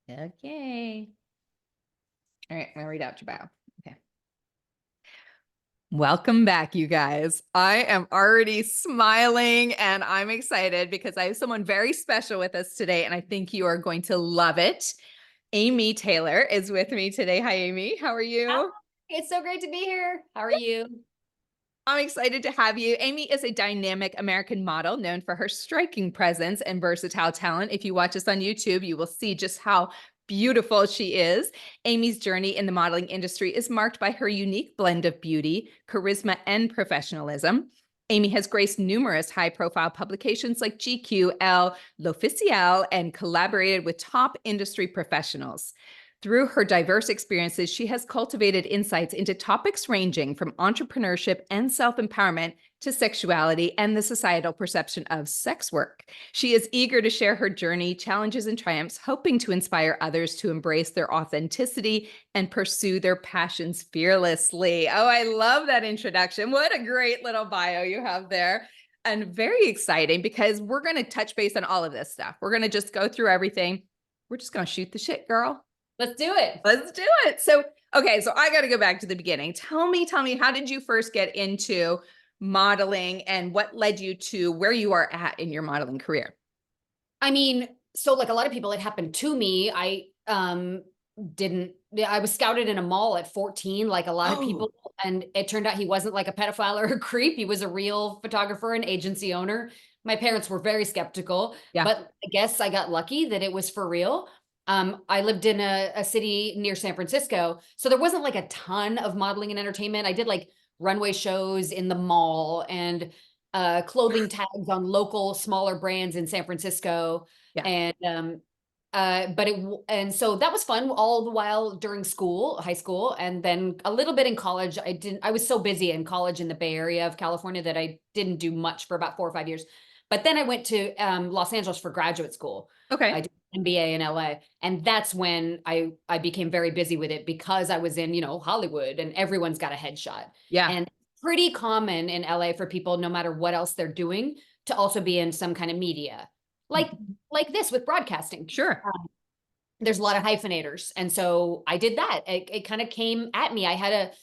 Okay. All right, I'm gonna read out your bio. Okay. Welcome back, you guys. I am already smiling and I'm excited because I have someone very special with us today, and I think you are going to love it. Amy Taylor is with me today. Hi, Amy. How are Hi, you? it's so great to be here. How are you? I'm excited to have you. Amy is a dynamic American model known for her striking presence and versatile talent. If you watch us on YouTube, you will see just how beautiful she is. Amy's journey in the modeling industry is marked by her unique blend of beauty, charisma, and professionalism. Amy has graced numerous high-profile publications like GQ, Elle, L'Officiel, and collaborated with top industry professionals. Through her diverse experiences, she has cultivated insights into topics ranging from entrepreneurship and self-empowerment to sexuality and the societal perception of sex work. She is eager to share her journey, challenges, and triumphs, hoping to inspire others to embrace their authenticity and pursue their passions fearlessly. Oh, I love that introduction. What a great little bio you have there. And very exciting because we're going to touch base on all of this stuff. We're going to just go through everything. We're just going to shoot the shit, girl. Let's do it. Let's do it. So, okay, so I got to go back to the beginning. Tell me, how did you first get into modeling and what led you to where you are at in your modeling career? I mean, so like a lot of people, it happened to me. Didn't I was scouted in a mall at 14, like a lot of Oh, people, and it turned out he wasn't like a pedophile or a creep. He was a real photographer and agency owner. My parents were very skeptical, yeah. but I guess I got lucky that it was for real. I lived in a city near San Francisco, so there wasn't like a ton of modeling and entertainment. I did like runway shows in the mall and clothing tags on local smaller brands in San Francisco. Yeah. And and so that was fun all the while during school, high school, and then a little bit in college. I was so busy in college in the Bay Area of California that I didn't do much for about 4 or 5 years. But then I went to Los Angeles for graduate school. I Okay. did MBA in LA, and that's when I became very busy with it because I was in, Hollywood, and everyone's got a headshot. Yeah. And pretty common in LA for people, no matter what else they're doing, to also be in some kind of media, like Mhm. like this with broadcasting. Sure. There's a lot of hyphenators, and so I did that. It kind of came at me. I had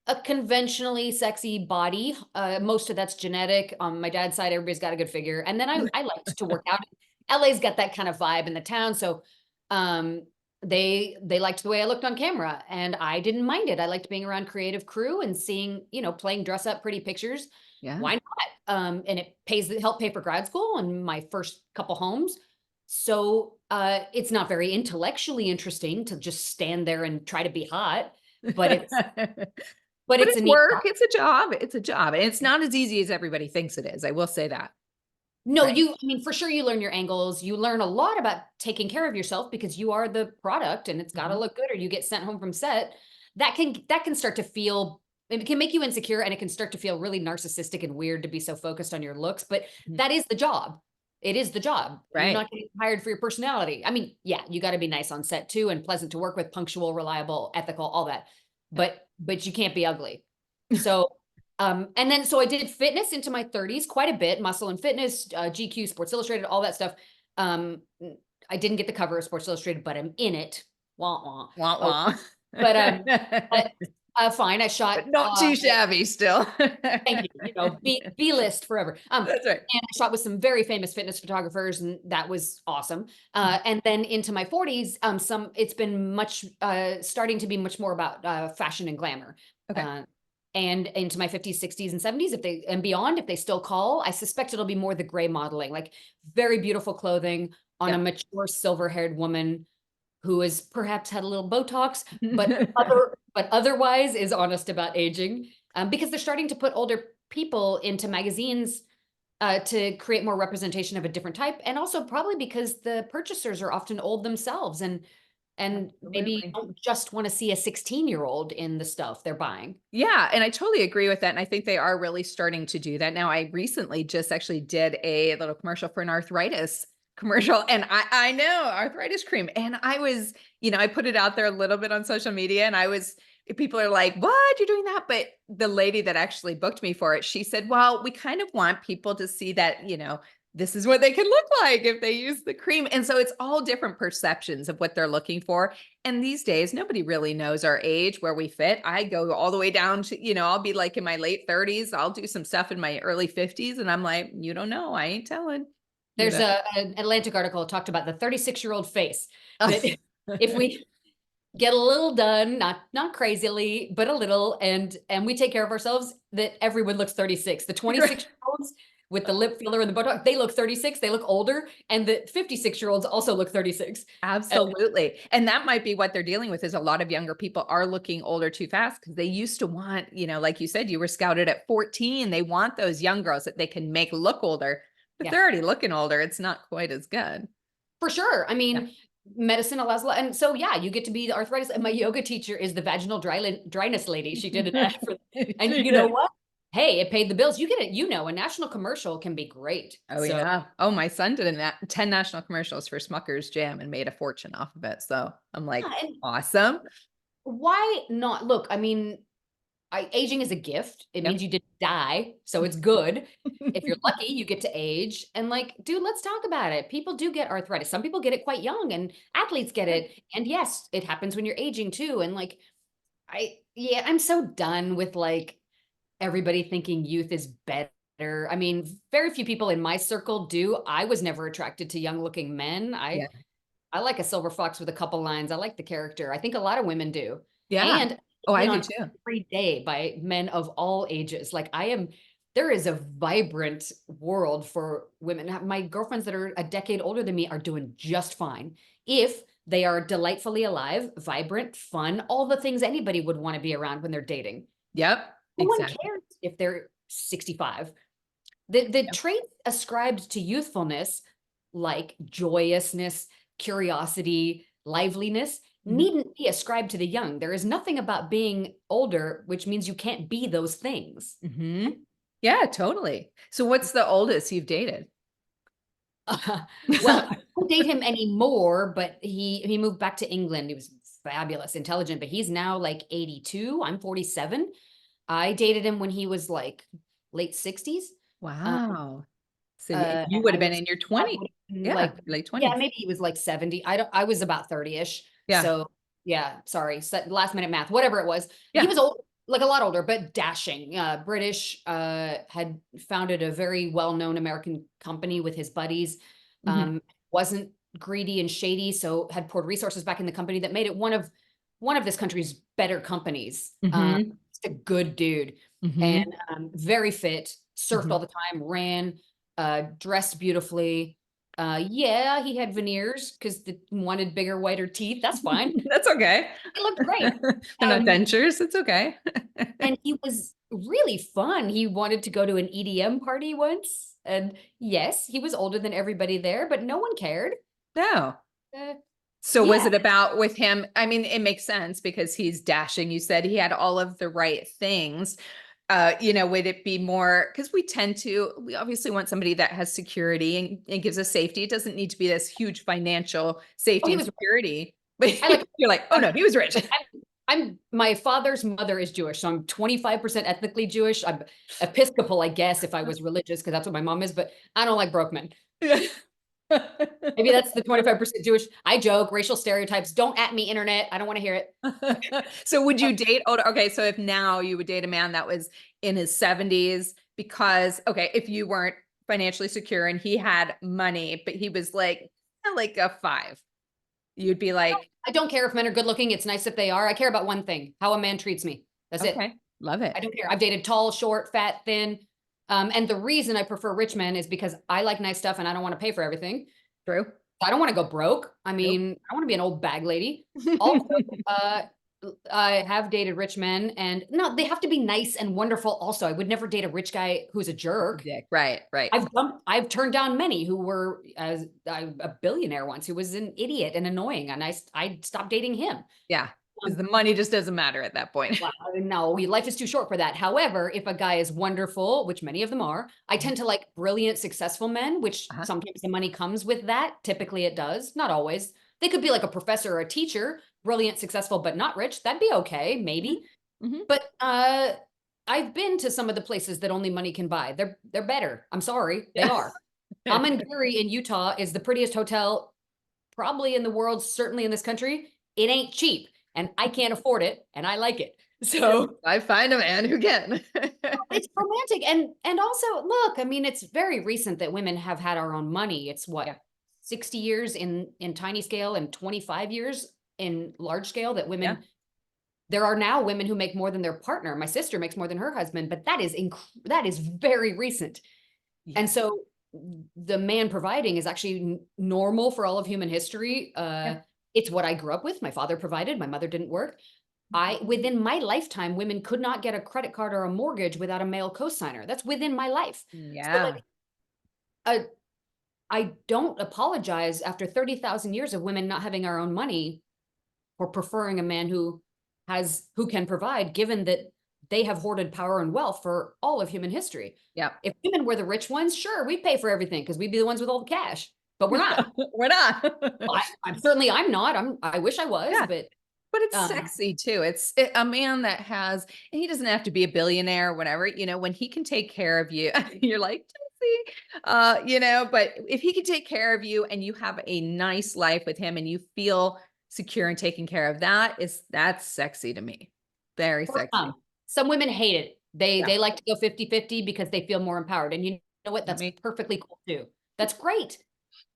a conventionally sexy body. Most of that's genetic. On my dad's side, everybody's got a good figure, and then I liked to work out. LA's got that kind of vibe in the town, so um, they liked the way I looked on camera, and I didn't mind it. I liked being around creative crew and seeing, playing dress up pretty pictures. Yeah. Why not? And it helped pay for grad school and my first couple homes. So it's not very intellectually interesting to just stand there and try to be hot, but it's but But it's a it's neat work. job. It's a job. It's a job. And it's not as easy as everybody thinks it is. I will say that. No, Right. I mean, for sure, you learn your angles. You learn a lot about taking care of yourself because you are the product and it's got to Mhm. look good, or you get sent home from set. That can start to feel, it can make you insecure, and it can start to feel really narcissistic and weird to be so focused on your looks, but Mhm. that is the job. It is the job. You're Right. not getting hired for your personality. I mean, yeah, you got to be nice on set too and pleasant to work with, punctual, reliable, ethical, all that. Yeah. But you can't be ugly. So and then so I did fitness into my 30s quite a bit, muscle and fitness, GQ, Sports Illustrated, all that stuff. Um, I didn't get the cover of Sports Illustrated, but I'm in it. Wah wah. Wah Oh, wah. but but fine. I shot. But not too shabby still. Thank you. B list forever. That's right. And I shot with some very famous fitness photographers, and that was awesome. And then into my 40s, it's been much starting to be much more about fashion and glamour. Okay. Uh, and into my 50s, 60s, and 70s, if they and beyond, if they still call, I suspect it'll be more the gray modeling, like very beautiful clothing on a Yeah. mature silver-haired woman who has perhaps had a little Botox, but otherwise is honest about aging, because they're starting to put older people into magazines to create more representation of a different type, and also probably because the purchasers are often old themselves and maybe Absolutely. don't just want to see a 16-year-old in the stuff they're buying. Yeah, and I totally agree with that, and I think they are really starting to do that. Now, I recently just actually did a little commercial for an arthritis commercial, and I know arthritis cream, and I was, I put it out there a little bit on social media, and people are like, "What? You're doing that?" But the lady that actually booked me for it, she said, "Well, we kind of want people to see that, this is what they can look like if they use the cream. And so it's all different perceptions of what they're looking for. And these days, nobody really knows our age, where we fit. I go all the way down to, I'll be like in my late 30s. I'll do some stuff in my early 50s. And I'm like, you don't know. I ain't telling. There's an Atlantic article talked about the 36-year-old face, that if we get a little done, not crazily, but a little, and we take care of ourselves, that everyone looks 36. The 26-year-olds with the lip filler and the Botox, they look 36, they look older, and the 56-year-olds also look 36. Absolutely. And that might be what they're dealing with, is a lot of younger people are looking older too fast, because they used to want, like you said, you were scouted at 14. They want those young girls that they can make look older, but they're already looking older. It's not quite as good. For sure. I mean, medicine allows a lot. And so, you get to be the arthritis. And my yoga teacher is the vaginal dryness lady. She did an ad for, and you know what? Hey, it paid the bills. You get it. A national commercial can be great. Oh, yeah. Oh, my son did 10 national commercials for Smucker's Jam and made a fortune off of it. So I'm like, awesome. Why not? Look, I mean, aging is a gift. It means you didn't die. So it's good. If you're lucky, you get to age. And like, dude, let's talk about it. People do get arthritis. Some people get it quite young, and athletes get it. And yes, it happens when you're aging too. And like, I'm so done with like everybody thinking youth is better. I mean, very few people in my circle do. I was never attracted to young looking men. I like a silver fox with a couple lines. I like the character. I think a lot of women do. Yeah. And I do too. Every day by men of all ages. Like there is a vibrant world for women. My girlfriends that are a decade older than me are doing just fine, if they are delightfully alive, vibrant, fun, all the things anybody would want to be around when they're dating. Yep. No one cares if they're 65. The traits ascribed to youthfulness, like joyousness, curiosity, liveliness, needn't be ascribed to the young. There is nothing about being older which means you can't be those things. Yeah, totally. So what's the oldest you've dated? Well, I don't date him anymore, but he moved back to England. He was fabulous, intelligent, but he's now like 82. I'm 47. I dated him when he was like late 60s. Wow. So you would have been in your 20s. Yeah, like late 20s. Yeah, maybe he was like 70. I was about 30-ish. Yeah. So yeah, sorry. Last minute math, whatever it was. Yeah. He was old, like a lot older, but dashing. British, had founded a very well-known American company with his buddies. Wasn't greedy and shady, so had poured resources back in the company that made it one of this country's better companies. Just a good dude. And very fit, surfed all the time, ran, dressed beautifully. Yeah, he had veneers because they wanted bigger, whiter teeth. That's fine. That's okay. He looked great. They're not dentures. It's okay. And he was really fun. He wanted to go to an EDM party once. And yes, he was older than everybody there, but no one cared. No. So was it about with him? I mean, it makes sense because he's dashing. You said he had all of the right things. Would it be more, because we obviously want somebody that has security and gives us safety. It doesn't need to be this huge financial safety and security. But you're like, oh no, he was rich. My father's mother is Jewish, so I'm 25% ethnically Jewish. I'm Episcopal, I guess, if I was religious, because that's what my mom is, but I don't like broke men. Maybe that's the 25% Jewish. I joke, racial stereotypes. Don't at me, internet. I don't want to hear it. So would you date older? Okay, so if now you would date a man that was in his 70s, because, if you weren't financially secure and he had money, but he was like a 5, you'd be like, I don't care if men are good looking. It's nice if they are. I care about one thing, how a man treats me. That's it. Love it. I don't care. I've dated tall, short, fat, thin. And the reason I prefer rich men is because I like nice stuff and I don't want to pay for everything. True. I don't want to go broke. I mean, I want to be an old bag lady. Also, I have dated rich men, and no, they have to be nice and wonderful. Also, I would never date a rich guy who's a jerk. Right. I've turned down many who were a billionaire once who was an idiot and annoying, and I stopped dating him. Yeah. Because the money just doesn't matter at that point. Well, no, life is too short for that. However, if a guy is wonderful, which many of them are, I tend to like brilliant, successful men, which sometimes the money comes with that. Typically it does, not always. They could be like a professor or a teacher, brilliant, successful, but not rich. That'd be okay, maybe. But I've been to some of the places that only money can buy. They're better. I'm sorry, they are. Amangiri in Utah is the prettiest hotel probably in the world, certainly in this country. It ain't cheap and I can't afford it and I like it. So I find a man who can. it's romantic. And also, look, I mean, it's very recent that women have had our own money. It's what, Yeah. 60 years in tiny scale and 25 years in large scale that Yeah. women, there are now women who make more than their partner. My sister makes more than her husband, but that is very recent. And Yes. so the man providing is actually normal for all of human history. Yeah. It's what I grew up with. My father provided, my mother didn't work. Within my lifetime, women could not get a credit card or a mortgage without a male cosigner. That's within my life. So Yeah. like, I don't apologize after 30,000 years of women not having our own money or preferring a man who can provide, given that they have hoarded power and wealth for all of human history. Yeah. If women were the rich ones, sure, we'd pay for everything because we'd be the ones with all the cash, but we're not. We're not. I'm not. I wish I was, Yeah. but But it's um, sexy too. A man that has, and he doesn't have to be a billionaire or whatever, when he can take care of you, you're like, Jesse, but if he can take care of you and you have a nice life with him and you feel secure and taken care of, that's sexy to me. Very for sexy. some women hate it. They Yeah. they like to go 50-50 because they feel more empowered. And you know what? That's Me. perfectly cool too. That's great.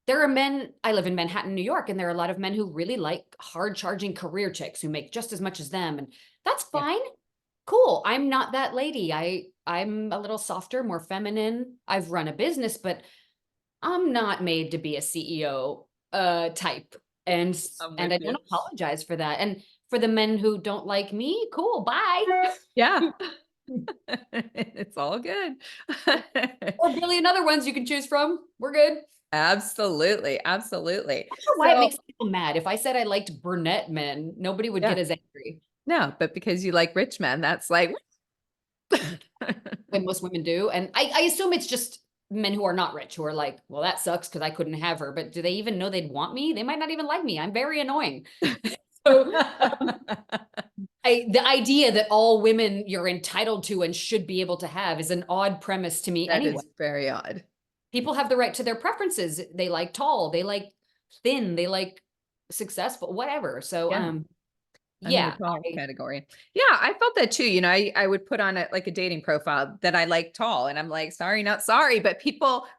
There are men, I live in Manhattan, New York, and there are a lot of men who really like hard charging career chicks who make just as much as them. And that's Yeah. fine. Cool. I'm not that lady. I'm a little softer, more feminine. I've run a business, but I'm not made to be a CEO type. And I'm and with I you. don't apologize for that. And for the men who don't like me, cool, bye. Yeah. It's all good. Or billion other ones you can choose from. We're good. Absolutely. Absolutely. I don't know why it So, makes people mad. If I said I liked brunette men, nobody would yeah, get as angry. no, but because you like rich men, that's like, Way most women do. And I assume it's just men who are not rich who are like, well, that sucks because I couldn't have her. But do they even know they'd want me? They might not even like me. I'm very annoying. So the idea that all women you're entitled to and should be able to have is an odd premise to me that anyway. is very odd. People have the right to their preferences. They like tall, they like thin, they like successful, whatever. So Yeah. I'm in the yeah, tall category. Yeah, I felt that too. I would put on like a dating profile that I like tall, and I'm like, sorry, not sorry. But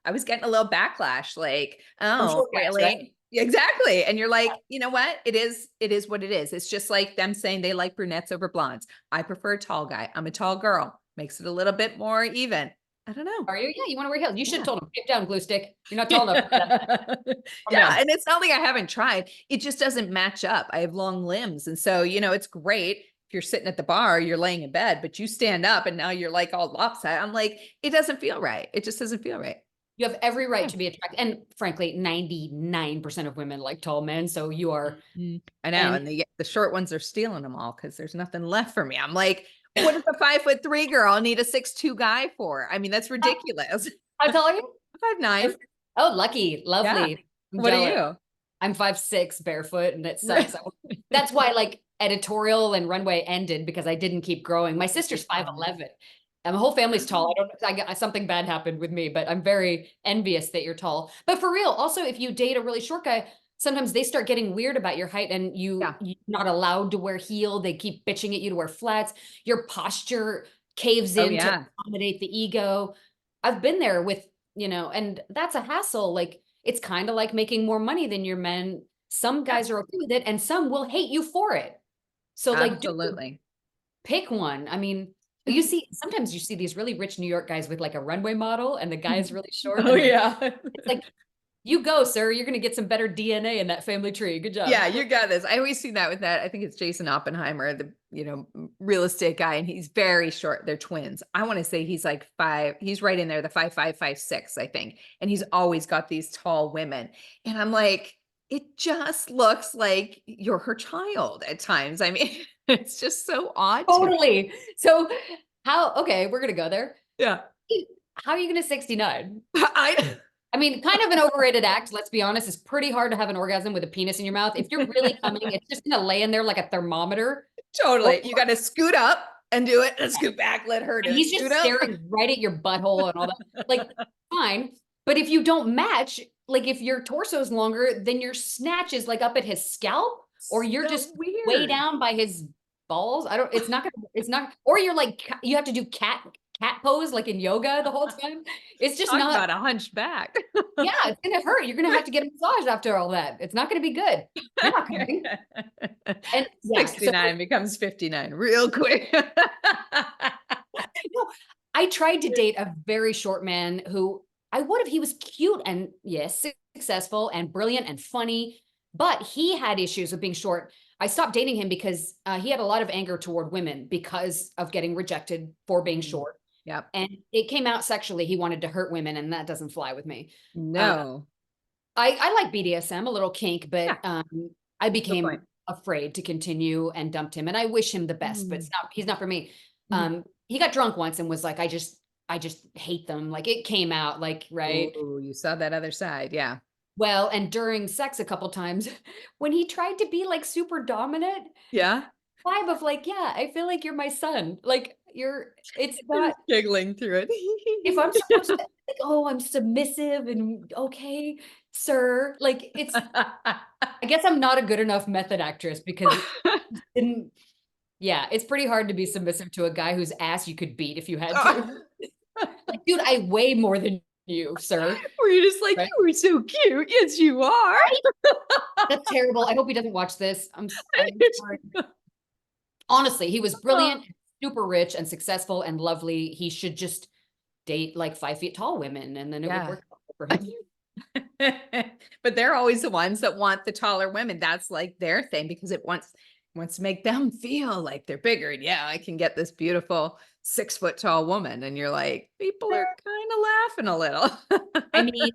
I was getting a little backlash, like, from oh, short guys, right? really? Exactly. And you're like, you know what? It is what it is. It's just like them saying they like brunettes over blondes. I prefer a tall guy. I'm a tall girl. Makes it a little bit more even. I don't know. Are you? Yeah, you want to wear heels. You should have Yeah. told him, get down, glue stick. You're not tall enough for that. Yeah. Calm Yeah, down. and it's not like I haven't tried. It just doesn't match up. I have long limbs. And so, it's great if you're sitting at the bar, you're laying in bed, but you stand up and now you're like all lopsided. I'm like, it doesn't feel right. It just doesn't feel right. You have every right Yeah. to be attracted. And frankly, 99% of women like tall men. So you are, I know. and And the short ones are stealing them all because there's nothing left for me. I'm like, what does a 5'3" girl need a 6'2" guy for? I mean, that's ridiculous. how tall are you? 5'9". Oh, lucky, Yeah. lovely. I'm What are jealous. you? I'm 5'6" barefoot, and it sucks. That's why like editorial and runway ended because I didn't keep growing. My sister's 5'11". And my whole family's tall. I got something bad happened with me, but I'm very envious that you're tall. But for real, also if you date a really short guy, sometimes they start getting weird about your height and you're not allowed to wear heel. They keep bitching at you to wear flats. Your posture caves Oh, in to yeah. accommodate the ego. I've been there with, and that's a hassle. Like it's kind of like making more money than your men. Some Yeah. guys are okay with it and some will hate you for it. So like, dude, Absolutely. pick one. I mean, sometimes you see these really rich New York guys with like a runway model and the guy is really short. Oh, And yeah. it's like, you go, sir. You're going to get some better DNA in that family tree. Good job. Yeah, you got this. I always see that with that. I think it's Jason Oppenheimer, the real estate guy, and he's very short. They're twins. I want to say he's like 5. He's right in there, the 5'5", 5'6", I think. And he's always got these tall women, and I'm like, it just looks like you're her child at times. I mean, it's just so odd to me. Totally. So okay, we're going to go there. Yeah, How are you going to 69? I I mean, kind of an overrated act, let's be honest. It's pretty hard to have an orgasm with a penis in your mouth. If you're really coming, it's just gonna lay in there like a thermometer. totally. You got to scoot up and do it, and scoot back. Let her do And it. he's just Scoot up. staring right at your butthole and all that. Like, fine. But if you don't match, like if your torso's longer, then your snatch is like up at his scalp, or you're So just way weird. down by his balls. I don't, it's not, or you're like, you have to do cat pose like in yoga the whole time. It's just Talk not, about a hunchback. yeah, it's gonna hurt. You're gonna have to get a massage after all that. It's not gonna be good. You're not coming. And yeah, so 69 becomes 59 real quick. no, I tried to date a very short man who I would have, he was cute and yes, successful and brilliant and funny, but he had issues with being short. I stopped dating him because he had a lot of anger toward women because of getting rejected for being Mm. short. Yep. And it came out sexually. He wanted to hurt women, and that doesn't fly with me. Uh, No. I like BDSM, a little kink, Yeah, but I good point. became afraid to continue and dumped him. And I wish him the best, but Mm. he's not for me. Mhm. He got drunk once and was like, I just hate them. Like it came out like, right. Ooh, you saw that other side. Yeah. Well, and during sex a couple times when he tried to be like super dominant, Yeah. vibe of like, yeah, I feel like you're my son. Like it's You're not, just giggling through if I'm supposed it. to, like, oh, I'm submissive and okay, sir. Like it's, I guess I'm not a good enough method actress because it didn't, yeah, it's pretty hard to be submissive to a guy whose ass you could beat if you had to. Like, dude, I weigh more than you, sir. Were you just like, Right? you were so cute? Yes, you are. That's terrible. I hope he doesn't watch this. I'm sorry. Honestly, he was brilliant, super rich and successful and lovely. He should just date like 5 feet tall women and then it would Yeah. work out for him. But they're always the ones that want the taller women. That's like their thing because it wants to make them feel like they're bigger. And yeah, I can get this beautiful 6 foot tall woman. And you're like, people are kind of laughing a I little. mean,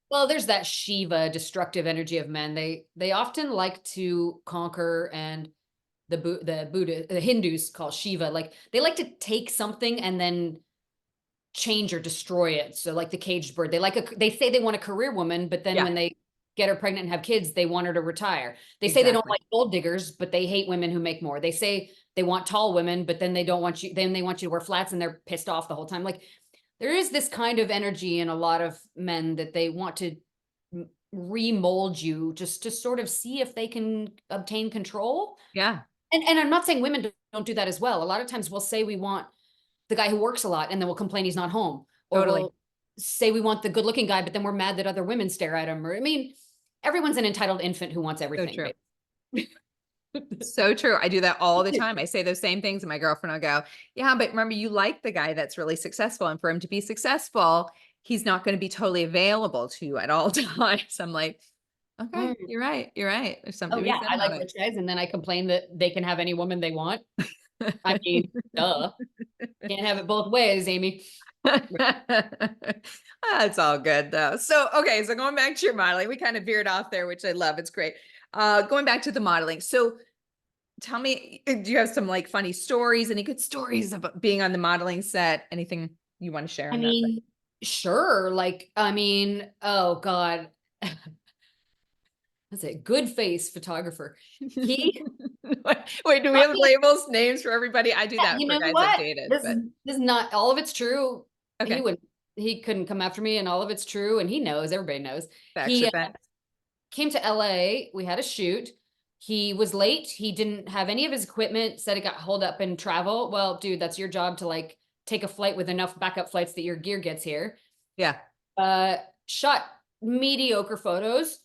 well, there's that Shiva destructive energy of men. They often like to conquer, and the Hindus call Shiva, like they like to take something and then change or destroy it. So like the caged bird, they say they want a career woman, but then Yeah, when they get her pregnant and have kids, they want her to retire. They say they don't exactly. like gold diggers, but they hate women who make more. They say they want tall women, but then they don't want you, then they want you to wear flats and they're pissed off the whole time. Like there is this kind of energy in a lot of men that they want to remold you just to sort of see if they can obtain control. Yeah, And I'm not saying women don't do that as well. A lot of times we'll say we want the guy who works a lot and then we'll complain he's not home. Or totally. we'll say we want the good looking guy, but then we're mad that other women stare at him. Or I mean, everyone's an entitled infant who wants So everything. true. Right? So true. I do that all the time. I say those same things, and my girlfriend will go, yeah, but remember, you like the guy that's really successful. And for him to be successful, he's not going to be totally available to you at all times. I'm like, okay, Mm. you're right. You're right. There's Oh something to be yeah, said I about like rich guys, and then I complain that they can have any woman they want. I it. mean, duh. Can't have it both ways, Amy. That's all good though. So, okay, so going back to your modeling, we kind of veered off there, which I love. It's great. Going back to the modeling. So, tell me, do you have some like funny stories? Any good stories about being on the modeling set? Anything you want to share I on that side? mean, sure. Like, I mean, oh God. That's a good face photographer. He, Wait, do we have labels, names for everybody? I do yeah, that you for know guys I've what? dated, This is but this is not all of it's true. He okay. would he couldn't come after me, and all of it's true, and he knows, everybody knows. Facts He are facts. came to LA. We had a shoot. He was late. He didn't have any of his equipment, said it got hold up in travel. Well, dude, that's your job to like take a flight with enough backup flights that your gear gets here. Yeah. Shot mediocre photos,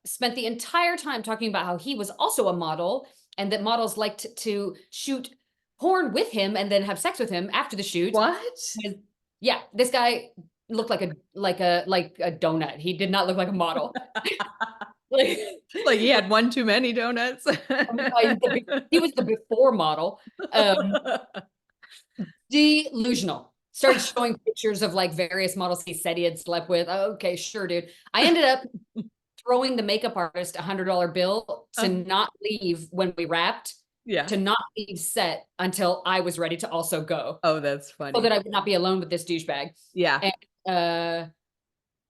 spent the entire time talking about how he was also a model and that models liked to shoot porn with him and then have sex with him after the shoot. What? Yeah, this guy looked like a donut. He did not look like a model. Like, Like he had one too many donuts. he was the before model. Delusional. Started showing pictures of like various models he said he had slept with. Okay, sure, dude. I ended up throwing the makeup artist $100 bill to not leave when we wrapped, Yeah. to not leave set until I was ready to also go, Oh, that's so funny. that I would not be alone with this douchebag. Yeah.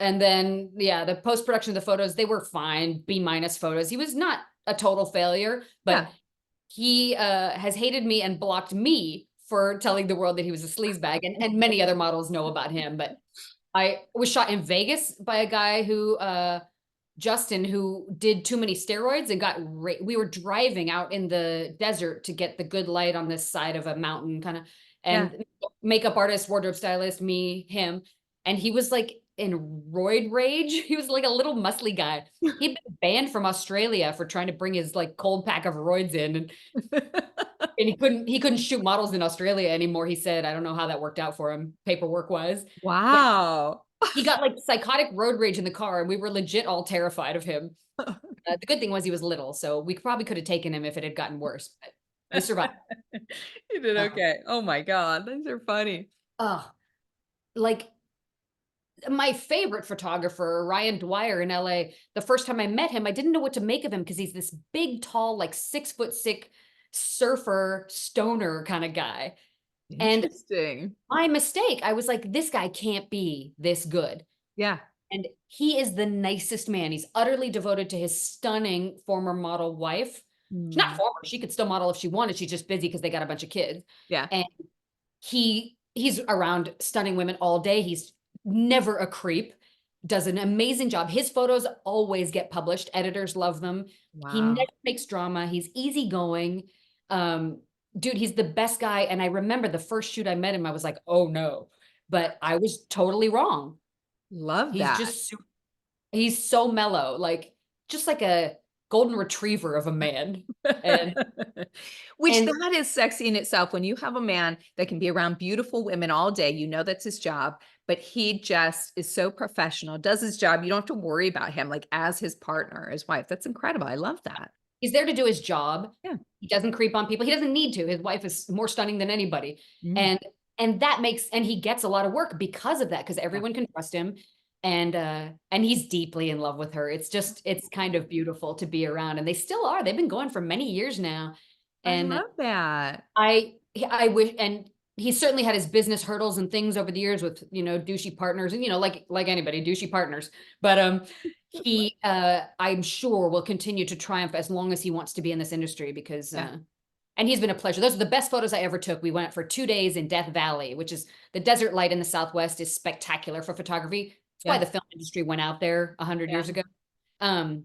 And then yeah, the post production of the photos, they were fine, B- photos. He was not a total failure, but Yeah. he has hated me and blocked me for telling the world that he was a sleazebag, and many other models know about him, but I was shot in Vegas by a guy who, Justin, who did too many steroids and got we were driving out in the desert to get the good light on this side of a mountain kind of, Yeah. and makeup artist, wardrobe stylist, me, him, and he was like in roid rage. He was like a little muscly guy. He'd been banned from Australia for trying to bring his like cold pack of roids in, and he couldn't shoot models in Australia anymore. He said, I don't know how that worked out for him paperwork wise, but Wow. he got like psychotic road rage in the car, and we were legit all terrified of him. The good thing was he was little, so we probably could have taken him if it had gotten worse, but we survived. You did Um, okay. Oh my god, those are funny. oh, like my favorite photographer, Ryan Dwyer in LA, the first time I met him, I didn't know what to make of him because he's this big, tall, like 6 foot sick surfer stoner kind of guy. And Interesting. my mistake, I was like, this guy can't be this good. Yeah. And he is the nicest man. He's utterly devoted to his stunning former model wife. She's not Mm. former, she could still model if she wanted. She's just busy because they got a bunch of kids. Yeah. And he's around stunning women all day. He's never a creep, does an amazing job. His photos always get published. Editors love them. He Wow. never makes drama. He's easygoing. Dude, he's the best guy. And I remember the first shoot I met him, I was like, oh no. But I was totally wrong. Love He's that. just he's so mellow, like just like a golden retriever of a man. And Which and that is sexy in itself when you have a man that can be around beautiful women all day, you know that's his job, but he just is so professional, does his job, you don't have to worry about him, like, as his partner, his wife. That's incredible, I love that. he's there to do his job. Yeah. He doesn't creep on people. He doesn't need to. His wife is more stunning than anybody. Mm, And that makes, and he gets a lot of work because of that, because yeah. everyone can trust him. And he's deeply in love with her. It's just, it's kind of beautiful to be around. And they still are. They've been going for many years now. I And love that. I wish, and he certainly had his business hurdles and things over the years with, douchey partners and, like anybody, douchey partners. But he I'm sure will continue to triumph as long as he wants to be in this industry, because Yeah. and he's been a pleasure. Those are the best photos I ever took. We went for 2 days in Death Valley, which is the desert light in the Southwest is spectacular for photography. It's why Yeah. the film industry went out there 100 years Yeah. ago. Um,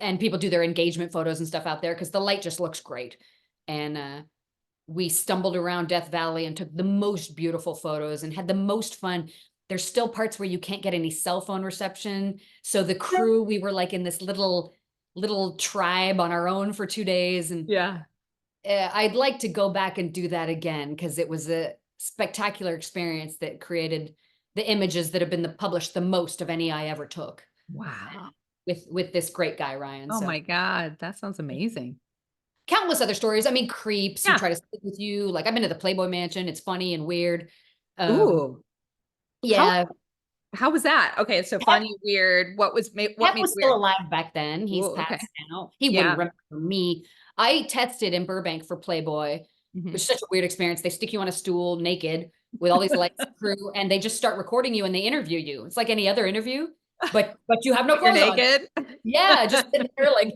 and people do their engagement photos and stuff out there because the light just looks great. And we stumbled around Death Valley and took the most beautiful photos and had the most fun. There's still parts where you can't get any cell phone reception. So the crew, we were like in this little tribe on our own for 2 days. And Yeah. I'd like to go back and do that again because it was a spectacular experience that created the images that have been published the most of any I ever took Wow. with this great guy, Ryan. Oh So my god, that sounds amazing. countless other stories. I mean, creeps who Yeah. try to sleep with you. Like I've been to the Playboy Mansion. It's funny and weird. Um, Ooh. How yeah, how was that? Okay, so Pep, funny, weird, what Pep made it was still weird? alive back then. He's Ooh, okay. passed now. He wouldn't Yeah. remember me. I tested in Burbank for Playboy, which Mhm. is such a weird experience. They stick you on a stool naked with all these lights and crew, and they just start recording you and they interview you. It's like any other interview, but you have no But you're clothes on. naked? Yeah, just sitting there like,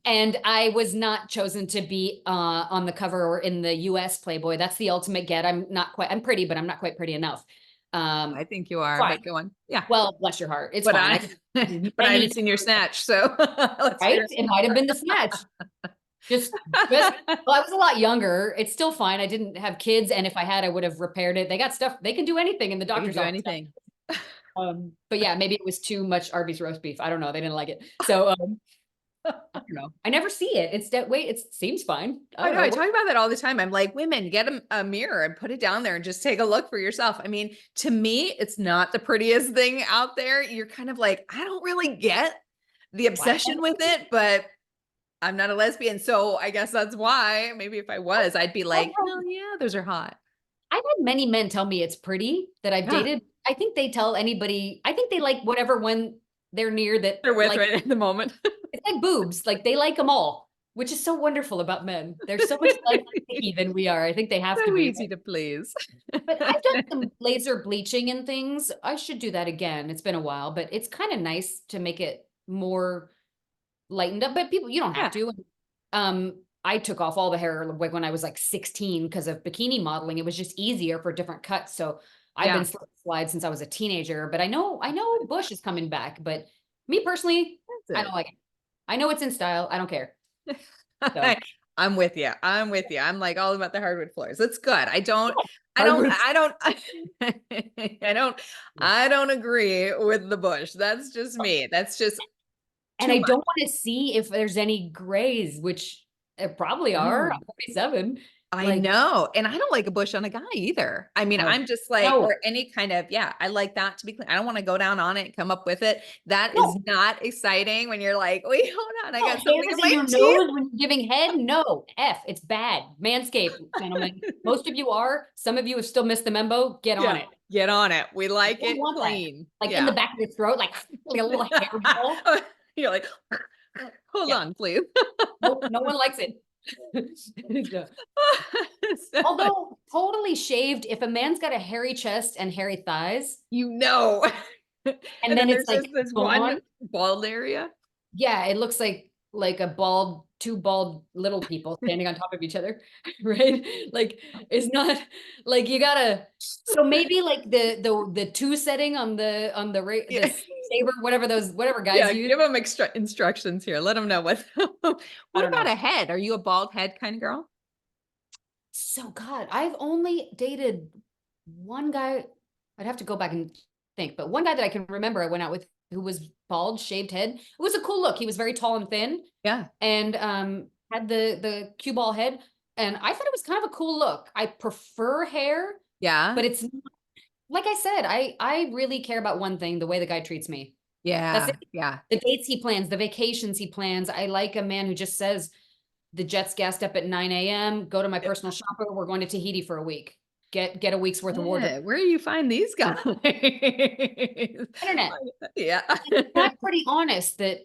and I was not chosen to be on the cover or in the US Playboy. That's the ultimate get. I'm pretty, but I'm not quite pretty enough. I think you are, Fine. but go on. Yeah. Well, bless your heart. It's But fine. I I did but I many haven't seen your times, snatch, so let's right? hear It might have been the snatch. Just, just, it. well, I was a lot younger. It's still fine. I didn't have kids, and if I had, I would have repaired it. They got stuff. They can do anything in the They can doctor's do office. anything. But yeah, maybe it was too much Arby's roast beef. I don't know. They didn't like it. So I don't know. I never see it. It's that way. It seems fine. I I don't know, I know. talk about that all the time. I'm like, "Women, get a mirror and put it down there and just take a look for yourself." I mean, to me, it's not the prettiest thing out there. You're kind of like, "I don't really get the Why obsession with it," but I'm not a lesbian, so I guess that's why. Maybe if I was, I'd be I've like, had "Well, yeah, those are hot." I've had many men tell me it's pretty that I've Yeah, dated. I think they tell anybody, I think they like whatever one they're near that they're with like, right at the moment. it's like boobs. Like they like them all, which is so wonderful about men. They're so much less picky than we are. I think they have to So be. easy to please. But I've done some laser bleaching and things. I should do that again. It's been a while, but it's kind of nice to make it more lightened up. But people, you don't have Yeah, to. I took off all the hair like when I was like 16 because of bikini modeling. It was just easier for different cuts. So I've been slide since I was a teenager, but I know Bush is coming back, but me personally, I don't like it. I know it's in style. I don't care. So I'm with you. I'm with you. I'm like all about the hardwood floors. It's good. I don't, hardwood. I don't agree with the Bush. That's just me. That's just And too I much. don't want to see if there's any grays, which there probably are. No. I'm 47. I Like, know. And I don't like a bush on a guy either. I mean, no, I'm just like, no, or any kind of, yeah, I like that to be clean. I don't want to go down on it, come up with it. That is no, not exciting when you're like, wait, hold on, I no, got something in hairs in my your teeth. nose when you're giving head. No, it's bad. Manscaped, gentlemen. Most of you are. Some of you have still missed the memo. Get on Yeah, it. get on it. We You like don't it want that. clean. Like in Yeah. the back of your throat, like a little hairball. You're like, hold Yeah, on, please. no one likes it. So, So, although totally shaved, if a man's got a hairy chest and hairy thighs, you know. and And then then there's it's like just this one gone, bald area. yeah, it looks like a bald, two bald little people standing on top of each other, right? Like it's not like you gotta. So maybe like the two setting on Yeah. the saber, whatever guys Yeah, use. give them extra instructions here. Let them know what. I What don't about know. a head? Are you a bald head kind of girl? So God, I've only dated one guy. I'd have to go back and think, but one guy that I can remember I went out with who was bald, shaved head. It was a cool look. He was very tall and thin, Yeah. and had the cue ball head, and I thought it was kind of a cool look. I prefer hair, Yeah. but it's like I said, I really care about one thing: the way the guy treats me. That's Yeah. it. Yeah. The dates he plans, the vacations he plans. I like a man who just says, the jet's gassed up at 9 a.m. Go to my personal shopper. We're going to Tahiti for a week. Get a week's worth of wardrobe. Yeah. Where do you find these guys? Internet. Yeah. I'm pretty honest that,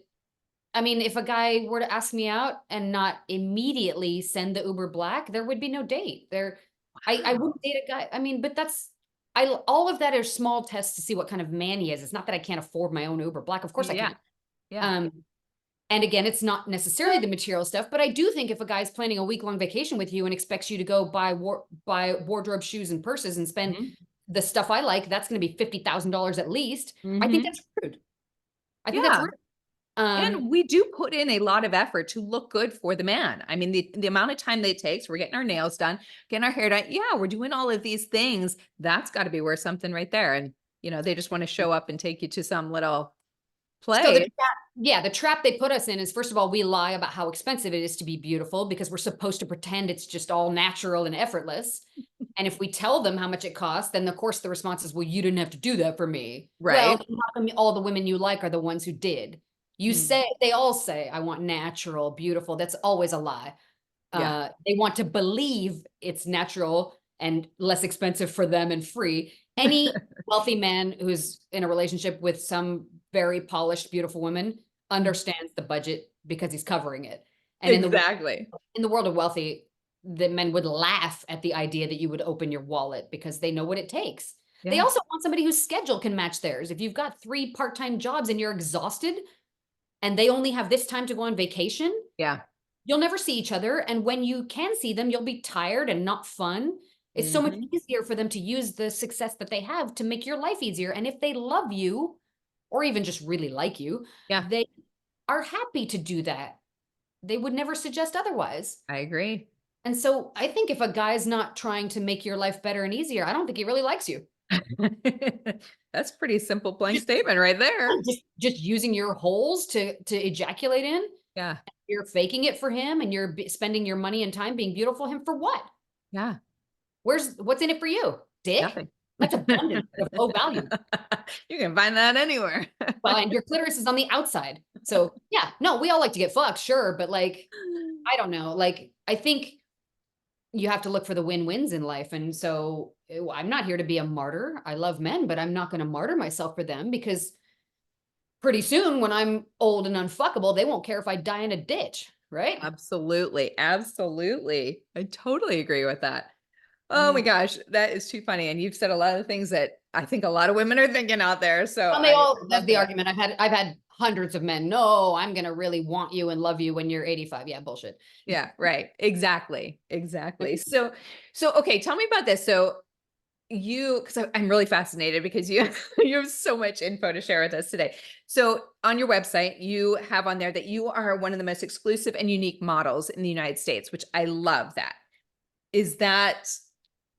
I mean, if a guy were to ask me out and not immediately send the Uber Black, there would be no date. I Wow. wouldn't date a guy. I mean, but all of that are small tests to see what kind of man he is. It's not that I can't afford my own Uber Black. Of course I Yeah. can. Yeah. Um, And again, it's not necessarily the material stuff, but I do think if a guy's planning a week-long vacation with you and expects you to go buy wardrobe, shoes, and purses and spend Mhm. the stuff I like, that's going to be $50,000 at least. I think Mhm. that's rude. I think that's Yeah. rude. And we do put in a lot of effort to look good for the man. I mean, the amount of time that it takes, we're getting our nails done, getting our hair done. Yeah, we're doing all of these things. That's got to be worth something right there. And, they just want to show up and take you to some little So place. the trap they put us in is, first of all, we lie about how expensive it is to be beautiful because we're supposed to pretend it's just all natural and effortless. And if we tell them how much it costs, then of course the response is, well, you didn't have to do that for me. Well, Right. how come all the women you like are the ones who did? Mm. They all say, I want natural, beautiful. That's always a lie. Yeah. They want to believe it's natural and less expensive for them and free. Any wealthy man who's in a relationship with some very polished, beautiful woman understands the budget because he's covering it. And Exactly. in the world of wealthy, the men would laugh at the idea that you would open your wallet because they know what it takes. They Yeah. also want somebody whose schedule can match theirs. If you've got 3 part-time jobs and you're exhausted and they only have this time to go on vacation, Yeah. you'll never see each other. And when you can see them, you'll be tired and not fun. It's so much Mhm. easier for them to use the success that they have to make your life easier. And if they love you, or even just really like you, Yeah. they are happy to do that. They would never suggest otherwise. I agree. And so I think if a guy's not trying to make your life better and easier, I don't think he really likes you. That's a pretty simple blank statement right there. Just using your holes to ejaculate in. Yeah. You're faking it for him and you're spending your money and time being beautiful for him for what? Yeah. What's in it for you? Dick? Nothing. That's abundant of low value. You can find that anywhere. Well, and your clitoris is on the outside. So yeah, no, we all like to get fucked, sure. But like, I don't know. Like, I think you have to look for the win-wins in life. And so I'm not here to be a martyr. I love men, but I'm not going to martyr myself for them because pretty soon when I'm old and unfuckable, they won't care if I die in a ditch, right? Absolutely. Absolutely. I totally agree with that. Oh my Yeah. gosh, that is too funny. And you've said a lot of things that I think a lot of women are thinking out there. So And I that's love the that. argument. I've had hundreds of men. No, I'm going to really want you and love you when you're 85. Yeah, bullshit. Yeah, right. Exactly. Exactly. So okay, tell me about this. So because I'm really fascinated because you you have so much info to share with us today. So on your website, you have on there that you are one of the most exclusive and unique models in the United States, which I love that. Is that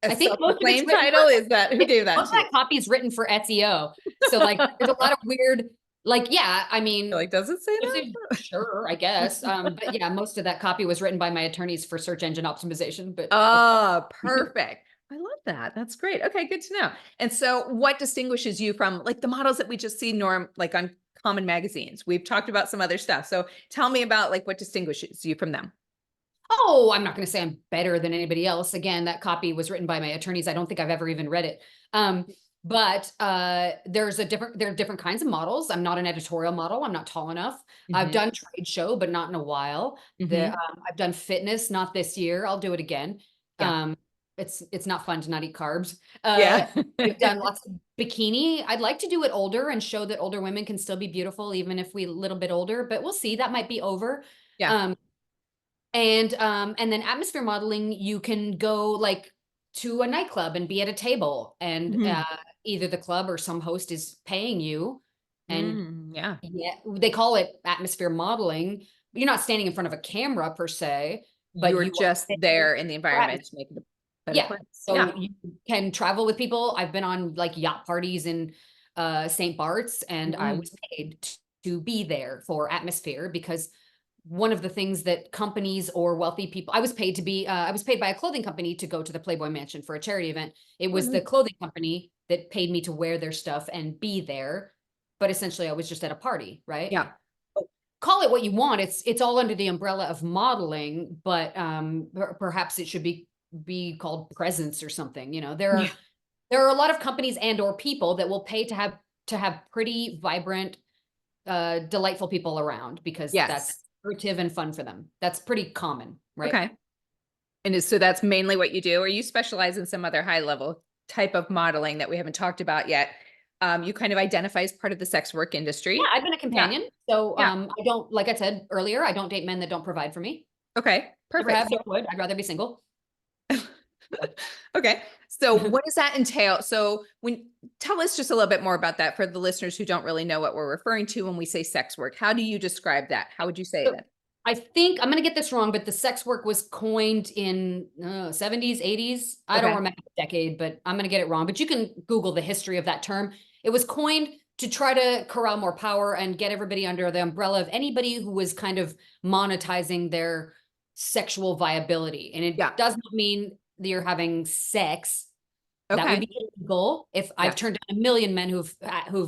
a I think most of it's self-proclaimed written for, title? Is that who gave that most of to you? that copy is written for SEO. So like there's a lot of weird, like, yeah, I mean, Like, does it say if they, that? sure, I guess. But yeah, most of that copy was written by my attorneys for search engine optimization, but Oh, perfect. I love that. That's great. Okay, good to know. And so what distinguishes you from like the models that we just see like on common magazines? We've talked about some other stuff. So tell me about like what distinguishes you from them. oh, I'm not going to say I'm better than anybody else. Again, that copy was written by my attorneys. I don't think I've ever even read it. But there are different kinds of models. I'm not an editorial model. I'm not tall enough. I've Mhm. done trade show, but not in a while. Mhm. I've done fitness, not this year. I'll do it again. Yeah. Um, it's not fun to not eat carbs. Yeah. I've done lots of bikini. I'd like to do it older and show that older women can still be beautiful, even if we a little bit older, but we'll see. That might be over. Yeah. Um, and then atmosphere modeling, you can go like to a nightclub and be at a table, and Mhm. either the club or some host is paying you, and Yeah. yeah, they call it atmosphere modeling. You're not standing in front of a camera per se, but You're you are just there there in the for environment atmosphere. to make it a better Yeah, place. so Yeah. you can travel with people. I've been on like yacht parties in St. Bart's, and I Mhm. was paid to be there for atmosphere, because one of the things that companies or wealthy people, I was paid by a clothing company to go to the Playboy Mansion for a charity event. It Oh, was the nice. clothing company that paid me to wear their stuff and be there. But essentially I was just at a party, right? Yeah. Call it what you want. It's all under the umbrella of modeling, but perhaps it should be called presence or something. You know, Yeah. there are a lot of companies and or people that will pay to have pretty vibrant, delightful people around, because that's Yes. creative and fun for them. That's pretty common, right? Okay. And so that's mainly what you do, or you specialize in some other high level type of modeling that we haven't talked about yet? You kind of identify as part of the sex work Yeah, industry. I've been a Yeah. companion. So Yeah. I don't, like I said earlier, I don't date men that don't provide for me. Okay. Never Perfect. have, never would. I'd rather be single. Okay. So what does that entail? So when tell us just a little bit more about that for the listeners who don't really know what we're referring to when we say sex work. How do you describe that? How would you say So that? I think I'm going to get this wrong, but the sex work was coined in 70s, 80s. I don't Okay. remember the decade, but I'm going to get it wrong. But you can Google the history of that term. It was coined to try to corral more power and get everybody under the umbrella of anybody who was kind of monetizing their sexual viability. And it Yeah. does not mean that you're having sex. That would Okay. be illegal. If I've Yes. turned down a million men who've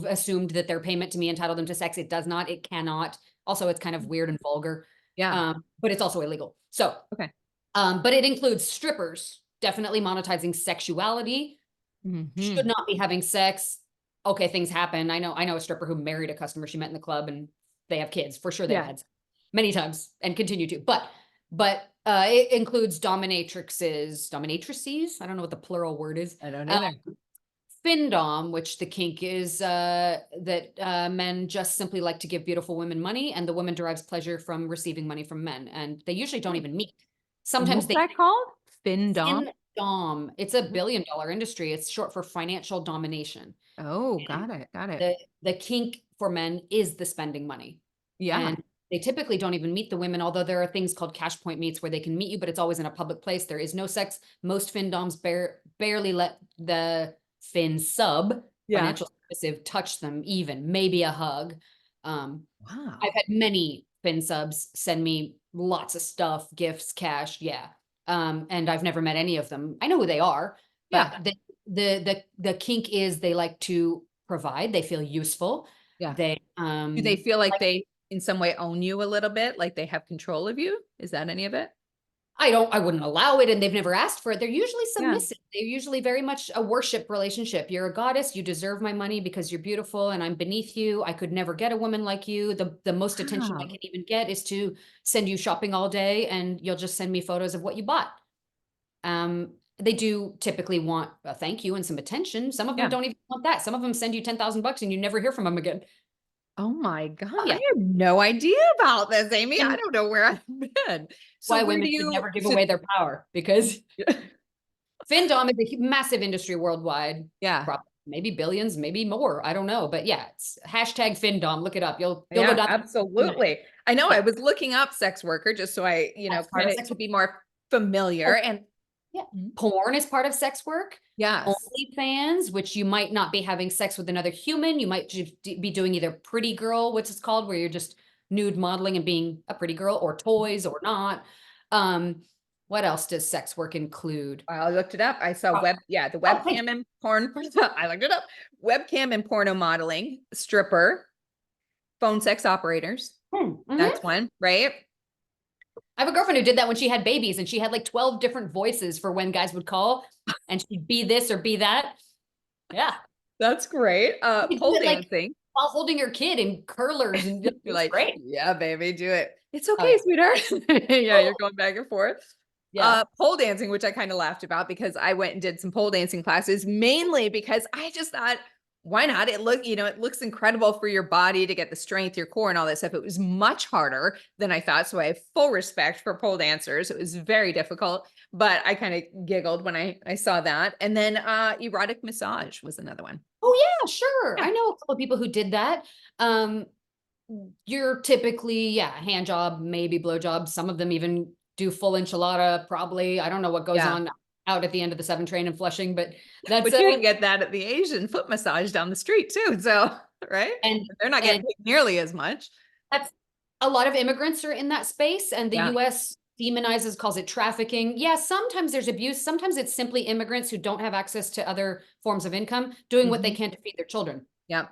assumed that their payment to me entitled them to sex, it does not. It cannot. Also, it's kind of weird and vulgar, Yeah. but it's also illegal. So, Okay. but it includes strippers, definitely monetizing sexuality. Should Hmm. not be having sex. Okay, things happen. I know a stripper who married a customer she met in the club, and they have kids. For sure, they've Yeah. had sex many times and continue to. But it includes dominatrices. I don't know what the plural word is. I don't Uh, either. Findom, which the kink is that men just simply like to give beautiful women money, and the woman derives pleasure from receiving money from men, and they usually don't even meet. And Sometimes what's they that called? Findom? Findom. It's a billion-dollar industry. It's short for financial domination. Oh, And got it. Got it. the kink for men is the spending money, Yeah. and they typically don't even meet the women. Although there are things called cash point meets where they can meet you, but it's always in a public place. There is no sex. Most findoms barely let the fin sub Yeah. financial submissive touch them, even maybe a hug. Um, Wow. I've had many fin subs send me lots of stuff, gifts, cash. Yeah. And I've never met any of them. I know who they are, but Yeah. the kink is they like to provide. They feel useful. Yeah. They Do they feel like like, they in some way own you a little bit? Like they have control of you? Is that any of it? I wouldn't allow it, and they've never asked for it. They're usually Yeah. submissive. They're usually very much a worship relationship. You're a goddess. You deserve my money because you're beautiful, and I'm beneath you. I could never get a woman like you. The most attention I Wow. can even get is to send you shopping all day, and you'll just send me photos of what you bought. They do typically want a thank you and some attention. Some of them Yeah. don't even want that. Some of them send you 10,000 bucks and you never hear from them again. Oh my God. Oh I yeah. have no idea about this, Amy. I And don't know where I've been. So why where women do should you never give so away their power, because Findom is a massive industry worldwide. Yeah. Probably maybe billions, maybe more. I don't know. But yeah, it's hashtag Findom. Look it up. You'll go Yeah, down. absolutely. I know, I Yeah, was looking up sex worker just so I, that's part kind of of sex to work. be more familiar Oh, and yeah. Mhm. Porn is part of sex work. Yes. OnlyFans, which you might not be having sex with another human. You might be doing either pretty girl, which is called, where you're just nude modeling and being a pretty girl, or toys or not. Um, what else does sex work include? I looked it up. I saw Oh, the oh, thank webcam and porn. I looked it up. Webcam and porno modeling, stripper, phone sex operators. you. That's one, right? I have a girlfriend who did that when she had babies, and she had like 12 different voices for when guys would call, and she'd be this or be that. Yeah. That's great. You could do Pole it like dancing. while holding your kid in curlers, and You're it's like, great. yeah, baby, do it. It's Oh, okay, yeah. sweetheart. Yeah, you're Oh, going back and forth. yeah. Pole dancing, which I kind of laughed about because I went and did some pole dancing classes mainly because I just thought, why not? It looks incredible for your body to get the strength, your core, and all that stuff. It was much harder than I thought. So I have full respect for pole dancers. It was very difficult, but I kind of giggled when I saw that. And then erotic massage was another one. Oh, yeah, sure. Yeah. I know a couple of people who did that. Um, you're typically, yeah, hand job, maybe blow job. Some of them even do full enchilada, probably. I don't know what goes Yeah. on out at the end of the 7 train in Flushing, but that's But you can get that at the Asian foot massage down the street too. So, right? and They're not getting and paid nearly as much. that's a lot of immigrants are in that space, and the Yeah. US demonizes, calls it trafficking. Yeah, sometimes there's abuse. Sometimes it's simply immigrants who don't have access to other forms of income doing what they Mhm. can to feed their children. Yep.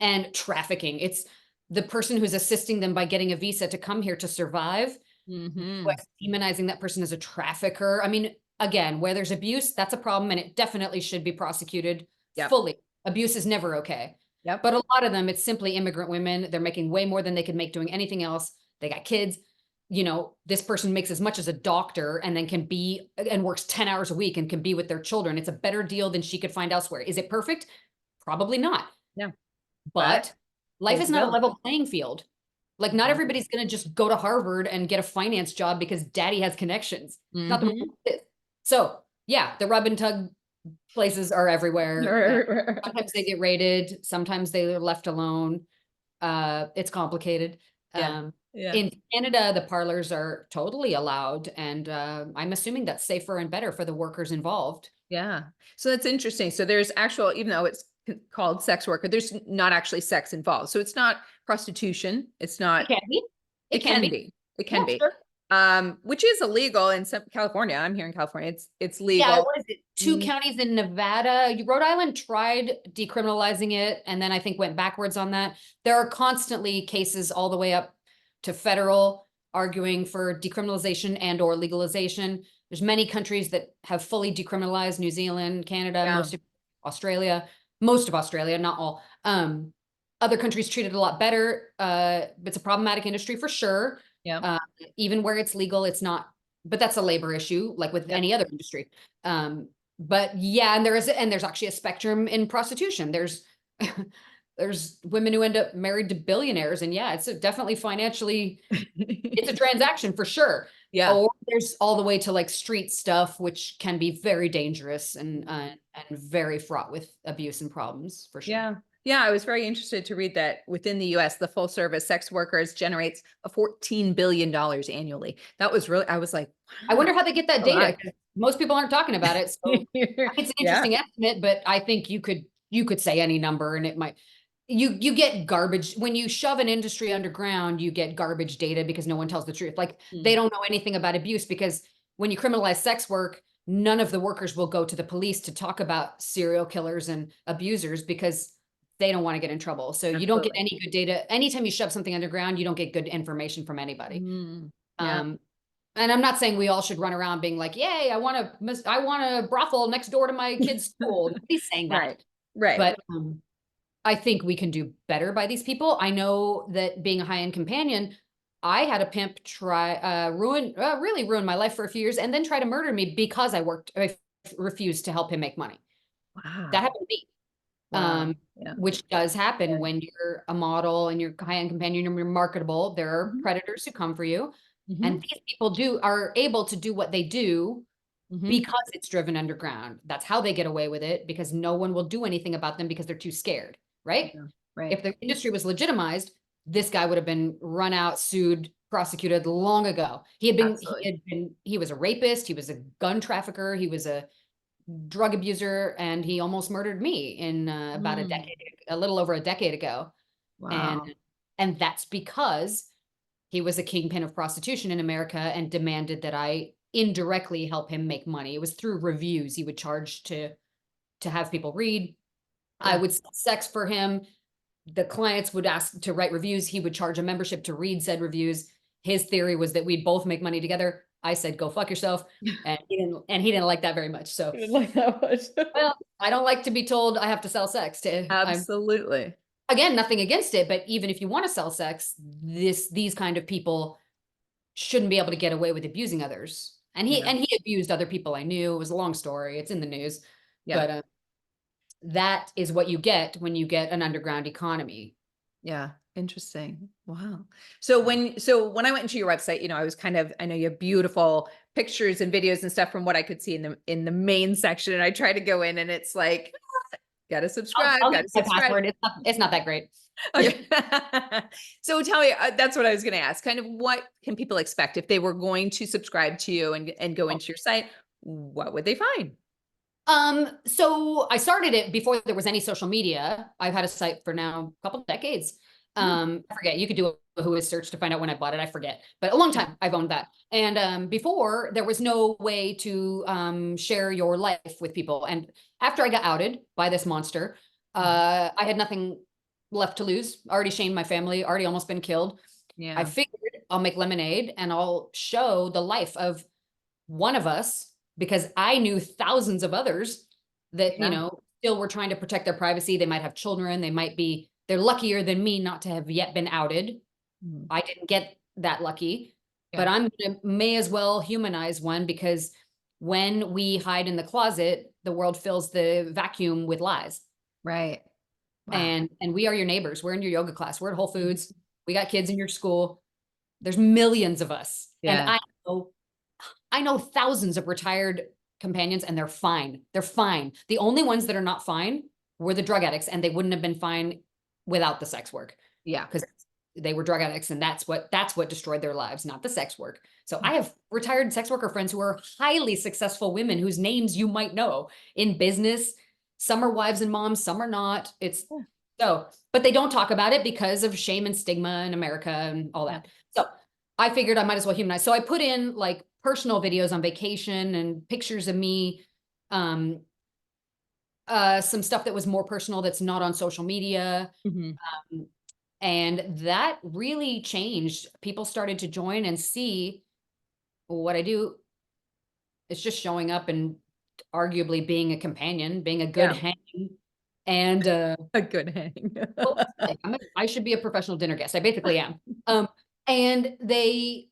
And trafficking, it's the person who's assisting them by getting a visa to come here to survive. Mhm. US demonizing that person as a trafficker. I mean, again, where there's abuse, that's a problem, and it definitely should be prosecuted Yep. fully. Abuse is never okay. Yep. But a lot of them, it's simply immigrant women. They're making way more than they could make doing anything else. They got kids. This person makes as much as a doctor and then can be and works 10 hours a week and can be with their children. It's a better deal than she could find elsewhere. Is it perfect? Probably not. Yeah. But But life pays is the not a bills. level playing field. Like, not Mhm. everybody's going to just go to Harvard and get a finance job because daddy has connections. Not the way Mhm. it is. So, yeah, the rub and tug places are everywhere. Sometimes they get raided, sometimes they're left alone. It's complicated. Yeah. Um, Yeah. in Canada, the parlors are totally allowed, and I'm assuming that's safer and better for the workers involved. Yeah. So that's interesting. So there's actual, even though it's called sex worker, there's not actually sex involved. So it's not prostitution. It's It not, can be. It it can can be. be. It Yeah, can be. sure. Which is illegal in some California. I'm here in California. It's Yeah, legal. what is it? 2 counties in Nevada. Rhode Island tried decriminalizing it and then I think went backwards on that. There are constantly cases all the way up to federal arguing for decriminalization and or legalization. There's many countries that have fully decriminalized: New Zealand, Canada, Yeah. most of Australia, not all. Other countries treat it a lot better. It's a problematic industry for sure. Yeah. Uh, Even where it's legal, it's not, but that's a labor issue, like with Yep. any other industry. But yeah, and there's actually a spectrum in prostitution. There's there's women who end up married to billionaires, and yeah, definitely financially, it's a transaction for sure. Yeah. Or there's all the way to like street stuff, which can be very dangerous and very fraught with abuse and problems for sure. Yeah. Yeah, I was very interested to read that within the US, the full service sex workers generates a $14 billion annually. That was really, I was like, I wow, wonder how they get that a lot. data, 'cause most people aren't talking about it. So it's an Yeah. interesting estimate, but I think you could say any number and it might, you get garbage when you shove an industry underground. You get garbage data because no one tells the truth. Like, they Mm. don't know anything about abuse, because when you criminalize sex work, none of the workers will go to the police to talk about serial killers and abusers because they don't want to get in trouble. So you don't get Absolutely. any good data. Anytime you shove something underground, you don't get good information from anybody. Mm. Yeah. Um, and I'm not saying we all should run around being like, "Yay, I want a brothel next door to my kid's school." Nobody's saying that. Right. Right. But I think we can do better by these people. I know that being a high-end companion, I had a pimp really ruin my life for a few years and then try to murder me because I refused to help him make money. That Wow. happened to me. Wow. Yeah. Which does happen Yeah. when you're a model and you're a high-end companion and you're marketable. There are Mhm. predators who come for you. Mhm. And these people are able to do what they do Mhm. because it's driven underground. That's how they get away with it, because no one will do anything about them because they're too scared, right? Yeah. Right. If the industry was legitimized, this guy would have been run out, sued, prosecuted long ago. Absolutely. He was a rapist, he was a gun trafficker, he was a drug abuser, and he almost murdered me in about Mm. a little over a decade ago. And Wow. that's because he was a kingpin of prostitution in America and demanded that I indirectly help him make money. It was through reviews. He would charge to have people read. I Yeah. would sell sex for him. The clients would ask to write reviews. He would charge a membership to read said reviews. His theory was that we'd both make money together. I said, "Go fuck yourself," and he didn't like that very much. So, Didn't like that much. well, I don't like to be told I have to sell sex. I'm Absolutely. again nothing against it, but even if you want to sell sex, these kind of people shouldn't be able to get away with abusing others. Yeah. And he abused other people I knew. It was a long story. It's in the news, Yeah. but that is what you get when you get an underground economy. Yeah. Interesting. Wow. So when I went into your website, I was I know you have beautiful pictures and videos and stuff from what I could see in the main section. And I try to go in and it's like, gotta subscribe, I'll give gotta you my subscribe. password. It's not that great. Okay. So tell me, that's what I was going to ask. Kind of what can people expect if they were going to subscribe to you and go into your site? What would they find? So I started it before there was any social media. I've had a site for now a couple decades. Mm, I forget. You could do a who is search to find out when I bought it. I forget, but a long yeah. time I've owned that. And before there was no way to share your life with people. And after I got outed by this monster, Mhm. I had nothing left to lose. Already shamed my family. Already almost been killed. I Yeah. figured I'll make lemonade and I'll show the life of one of us, because I knew thousands of others that, Yeah. still were trying to protect their privacy. They might have children. They're luckier than me not to have yet been outed. Mhm. I didn't get that lucky, but Yeah. may as well humanize one, because when we hide in the closet, the world fills the vacuum with lies. Right. Wow. And we are your neighbors. We're in your yoga class. We're at Whole Foods. We got kids in your school. There's millions of us. And Yeah. I know thousands of retired companions, and they're fine. They're fine. The only ones that are not fine were the drug addicts, and they wouldn't have been fine without the sex work, Yeah. because they were drug addicts, and that's what destroyed their lives, not the sex work. So I have retired sex worker friends who are highly successful women whose names you might know in business. Some are wives and moms, some are not. Yeah. But they don't talk about it because of shame and stigma in America and all Yeah. that. So I figured I might as well humanize. So I put in like personal videos on vacation and pictures of me, um, some stuff that was more personal that's not on social media. Mhm. Um, and that really changed. People started to join and see what I do. It's just showing up and arguably being a companion, being a good Yeah. hang. And A good hang. well, I should be a professional dinner guest. I basically am. And they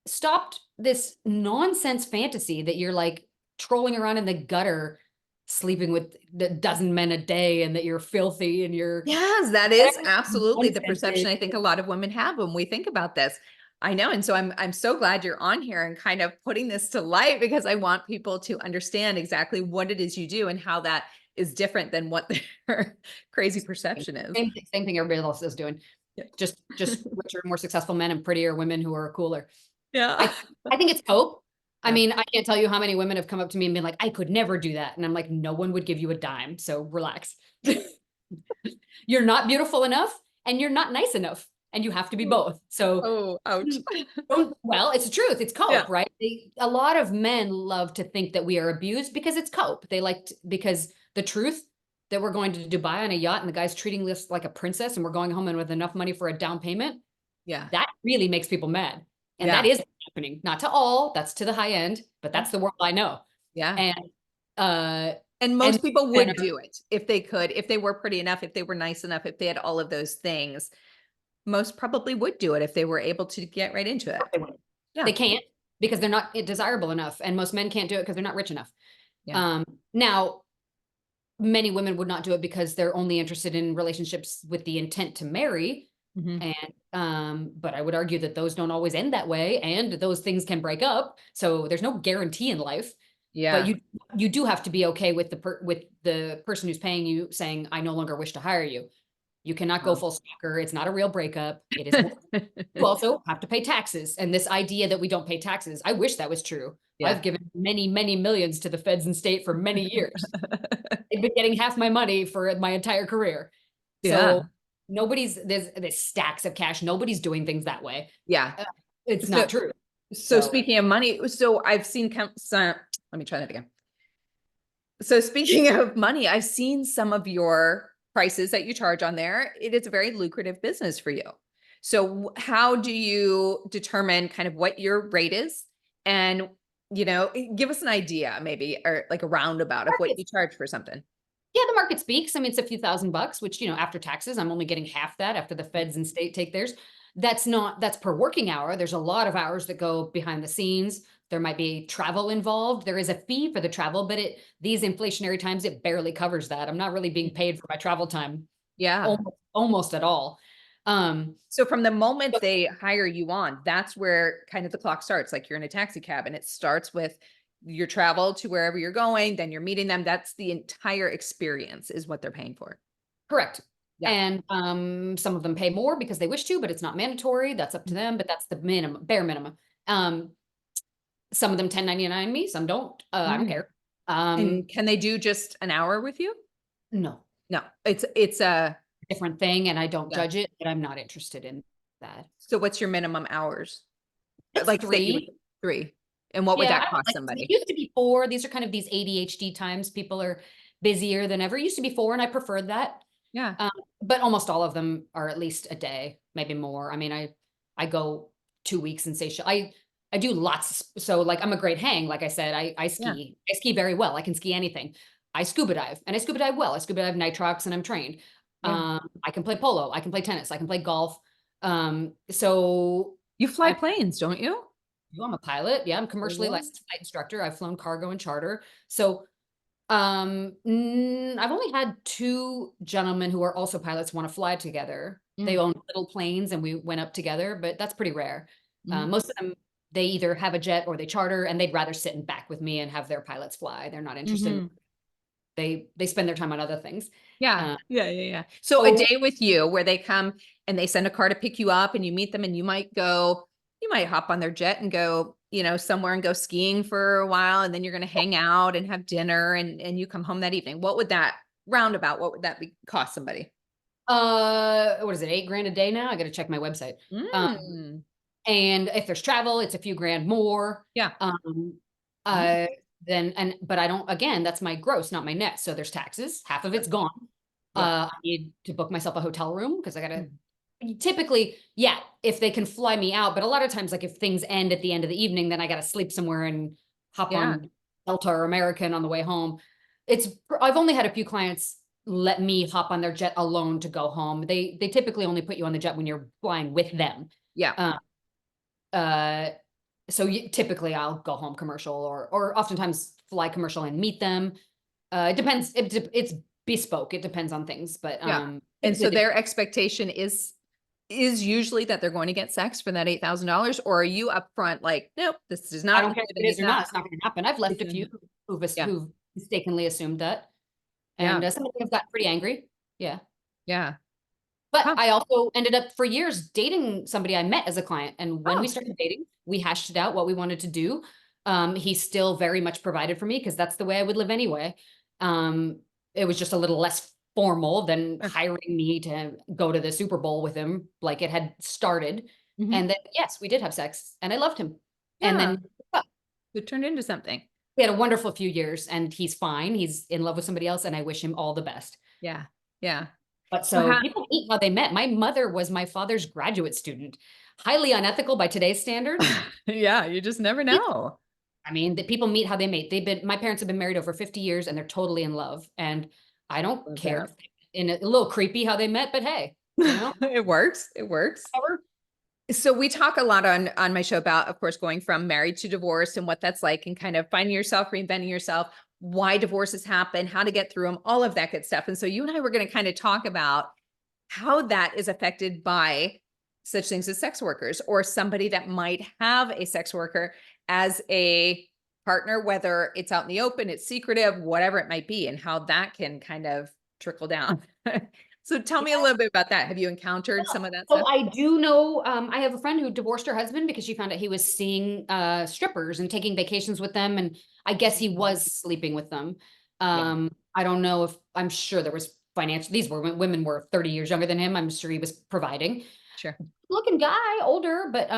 stopped this nonsense fantasy that you're like trolling around in the gutter, sleeping with a dozen men a day, and that you're filthy and you're Yes, that is absolutely the unscented. perception I think a lot of women have when we think about this. I know, and so I'm so glad you're on here and kind of putting this to light because I want people to understand exactly what it is you do and how that is different than what their crazy perception is. Same thing everybody else is doing. Yeah. Just richer, more successful men and prettier women who are cooler. Yeah. I I think it's hope. I Yeah. mean, I can't tell you how many women have come up to me and been like, "I could never do that." And I'm like, "No one would give you a dime, so relax." You're not beautiful enough and you're not nice enough, and you have to be both. So, Oh, ouch. well, it's the truth. It's Yeah. cope, right? A lot of men love to think that we are abused because it's cope. Because the truth that we're going to Dubai on a yacht and the guy's treating us like a princess and we're going home and with enough money for a down payment, Yeah. that really makes people mad. And that Yeah. is happening. Not to all, that's to the high end, but Yeah. that's the world I know. Yeah. And uh And and most people and would do it if they could, if they were pretty enough, if they were nice enough, if they had all of those things. Most probably would do it if they were able to get right into it. they Yeah. can't, because they're not desirable enough. And most men can't do it because they're not rich enough. Yeah. Now, many women would not do it because they're only interested in relationships with the intent to marry. Mhm. And but I would argue that those don't always end that way, and those things can break up. So there's no guarantee in life. But Yeah. you do have to be okay with with the person who's paying you saying, I no longer wish to hire you. You cannot go Wow. full stalker. It's not a real breakup. It is more. You also have to pay taxes. And this idea that we don't pay taxes, I wish that was true. Yeah. I've given many, many millions to the feds and state for many years. I've been getting half my money for my entire career. So Yeah. there's stacks of cash. Nobody's doing things that way. Yeah. Uh, It's So not true. so So speaking of money, so I've seen some, let me try that again. So speaking of money, I've seen some of your prices that you charge on there. It is a very lucrative business for you. So how do you determine kind of what your rate is? And, give us an idea maybe, or like a roundabout of what market, you charge for something. yeah, the market speaks. I mean, it's a few $1,000s, which, after taxes, I'm only getting half that after the feds and state take theirs. That's per working hour. There's a lot of hours that go behind the scenes. There might be travel involved. There is a fee for the travel, but these inflationary times, it barely covers that. I'm not really being paid for my travel time Yeah. almost at all. Um, So from the moment they hire you on, that's where kind of the clock starts. Like you're in a taxi cab and it starts with your travel to wherever you're going, then you're meeting them. That's the entire experience is what they're paying for. Correct. Yeah. And some of them pay more because they wish to, but it's not mandatory. That's up to them, but that's the minimum, bare minimum. Um, some of them 1099 me, some don't. I don't Mm. care. Um, And can they do just an hour with you? no, No, it's a, different thing, and I don't yeah. judge it, but I'm not interested in that. So what's your minimum hours? It's Like say you would 3. 3. And what would Yeah, that I don't cost like it. It somebody? used to be 4. These are kind of these ADHD times. People are busier than ever. It used to be 4, and I preferred that. Yeah. Um, but almost all of them are at least a day, maybe more. I mean, I go 2 weeks in Seychelles. I do lots. So like I'm a great hang. Like I said, I Yeah. ski. I ski very well. I can ski anything. I scuba dive, and I scuba dive well. I scuba dive nitrox, and I'm trained. Yeah. I can play polo. I can play tennis. I can play golf. So You fly I'm planes, don't you? I'm a pilot. Yeah, I'm Oh, commercially wow. licensed flight instructor. I've flown cargo and charter. So I've only had 2 gentlemen who are also pilots wanna fly together. They Mm, own little planes and we went up together, but that's pretty rare. mhm, Most of them, they either have a jet or they charter, and they'd rather sit in back with me and have their pilots fly. They're not interested. mhm. They spend their time on other things. Yeah. Uh, Yeah, yeah, yeah. So a so day with you where they come and they send a car to pick you up and you meet them and you might hop on their jet and go, somewhere and go skiing for a while, and then you're gonna hang out and have dinner and you come home that evening. What would that be cost somebody? what is it, 8 grand a day now? I gotta check my website. Um, Mm. and if there's travel, it's a few grand more. Yeah. Um, Mm. uh, but I don't, again, that's my gross, not my net. So there's taxes, half of it's gone. Yeah. I need to book myself a hotel room because I gotta Mm. typically, yeah, if they can fly me out, but a lot of times, like if things end at the end of the evening, then I gotta sleep somewhere and hop Yeah. on Delta or American on the way home. It's I've only had a few clients let me hop on their jet alone to go home. They typically only put you on the jet when you're flying with them. Yeah. Uh, uh, so typically I'll go home commercial or oftentimes fly commercial and meet them. It depends. It's bespoke. It depends on things, but Yeah. And so their expectation is usually that they're going to get sex for that $8,000, or are you upfront like, nope, this is I not don't care if giving it me is or not. that. It's not going to happen. I've left It's a few yeah. who've mistakenly assumed that, Yeah. and some of them have gotten pretty angry. Yeah. Yeah. But Huh. I also ended up for years dating somebody I met as a client. And when we Oh, started dating, we hashed it out what we wanted to do. He still very much provided for me because that's the way I would live anyway. Um, it was just a little less formal than sure. hiring me to go to the Super Bowl with him, like it had started. Mhm. And then, yes, we did have sex and I loved him. And Yeah. then well, It turned into something. we had a wonderful few years and he's fine. He's in love with somebody else and I wish him all the best. Yeah. Yeah. But So so how people meet how they met. My mother was my father's graduate student. Highly unethical by today's standards. yeah, you just never know. I mean, the people meet how they meet. My parents have been married over 50 years and they're totally in love. And I don't Love care. that. In a little creepy how they met, but hey, It works. It works. whatever. So we talk a lot on my show about, of course, going from married to divorced and what that's like and kind of finding yourself, reinventing yourself, why divorces happen, how to get through them, all of that good stuff. And so you and I were going to kind of talk about how that is affected by such things as sex workers, or somebody that might have a sex worker as a partner, whether it's out in the open, it's secretive, whatever it might be, and how that can kind of trickle down. So tell me a little bit about that. Have you encountered some of that So stuff? I do know, I have a friend who divorced her husband because she found out he was seeing strippers and taking vacations with them. And I guess he was sleeping with them. Yeah, I don't know if, I'm sure there was financial, these were women were 30 years younger than him. I'm sure he was providing. sure. Looking guy, older, but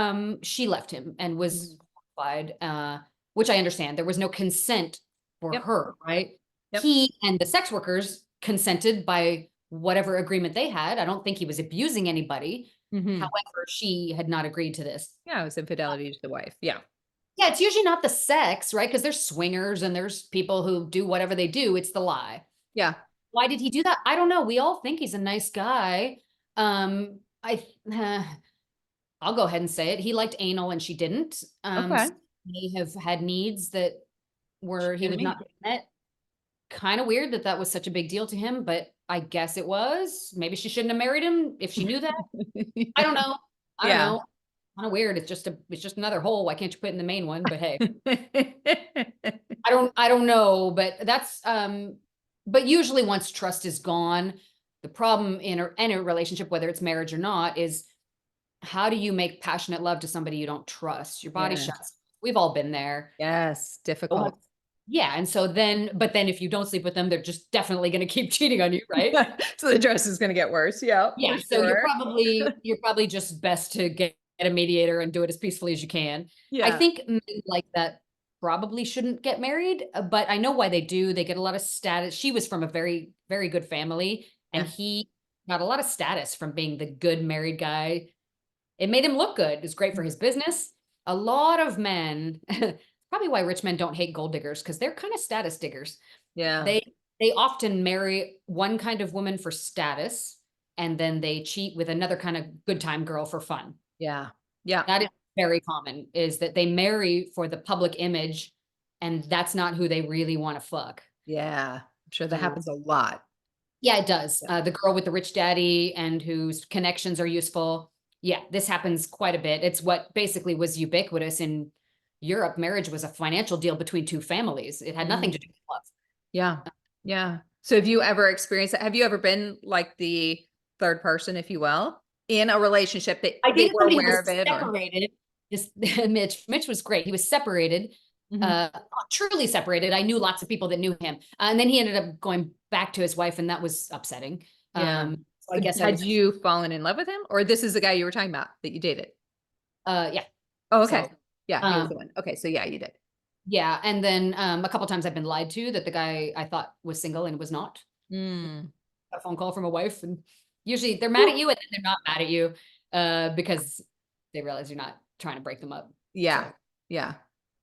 she left him and was Mhm. horrified, which I understand. There was no consent for Yep, her, right? yep. He and the sex workers consented by whatever agreement they had. I don't think he was abusing anybody. Mhm. However, she had not agreed to this. Yeah, it was infidelity to the wife. Yeah. Yeah, it's usually not the sex, right? Because there's swingers and there's people who do whatever they do. It's the lie. Yeah. Why did he do that? I don't know. We all think he's a nice guy. I I'll go ahead and say it. He liked anal and she didn't. Okay. So he may have had needs that were She he didn't was not meet. getting met. Kind of weird that that was such a big deal to him, but I guess it was. Maybe she shouldn't have married him if she knew that. I don't know. I don't Yeah. know. Kind of weird. It's just another hole. Why can't you put in the main one? But hey, I don't know. But that's but usually once trust is gone, the problem in a relationship, whether it's marriage or not, is how do you make passionate love to somebody you don't trust? Your body Yeah. shuts. We've all been there. Yes, So much- difficult. Yeah. And so then, but then if you don't sleep with them, they're just definitely going to keep cheating on you, right? So the dress is gonna get worse. Yeah, for Yeah. So sure. you're probably just best to get a mediator and do it as peacefully as you can. I Yeah. think men like that probably shouldn't get married, but I know why they do. They get a lot of status. She was from a very, very good family, and Yeah. he got a lot of status from being the good married guy. It made him look good. It's great for his business. A lot of men, probably why rich men don't hate gold diggers, because they're kind of status diggers. Yeah. They often marry one kind of woman for status, and then they cheat with another kind of good time girl for fun. Yeah. Yeah. That is very common, is that they marry for the public image, and that's not who they really want to fuck. Yeah. I'm sure that Uh, happens a lot. yeah, it does. Yeah. The girl with the rich daddy and whose connections are useful. Yeah, this happens quite a bit. It's what basically was ubiquitous in Europe. Marriage was a financial deal between two families. It had nothing Mm. to do with love. Yeah. Yeah. So have you ever experienced that? Have you ever been like the third person, if you will, in a relationship that I they dated were somebody who aware was of it or? separated. This Mitch was great. He was separated, Mhm. truly separated. I knew lots of people that knew him. And then he ended up going back to his wife, and that was upsetting. Yeah. So I guess I Had was, you fallen in love with him, or this is the guy you were talking about that you dated? yeah. Oh, okay. So, Yeah, he was the um, one. Okay, so yeah, you did. yeah. And then a couple times I've been lied to that the guy I thought was single and was not. Mm. A phone call from a wife, and usually they're mad Whew. at you, and then they're not mad at you because they realize you're not trying to break them up. Yeah. So Yeah.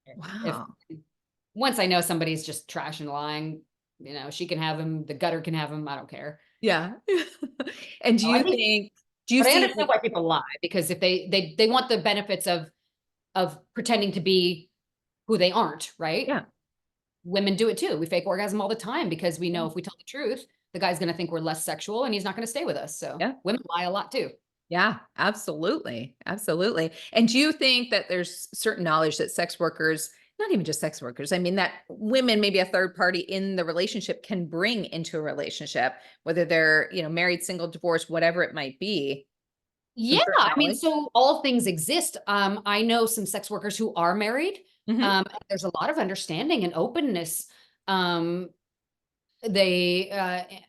if Wow. once I know somebody's just trash and lying, she can have him, the gutter can have him. I don't care. Yeah. And So I think, do you but I see understand like why people lie, because if they want the benefits of pretending to be who they aren't, right? yeah. Women do it too. We fake orgasm all the time because we Yeah. know if we tell the truth, the guy's going to think we're less sexual and he's not going to stay with us. So Yeah. women lie a lot too. Yeah, absolutely. Absolutely. And do you think that there's certain knowledge that sex workers, not even just sex workers, I mean that women, maybe a third party in the relationship can bring into a relationship, whether they're, married, single, divorced, whatever it might be, some Yeah, certain I mean, knowledge? so all things exist. I know some sex workers who are married. Mhm. And there's a lot of understanding and openness. Um, they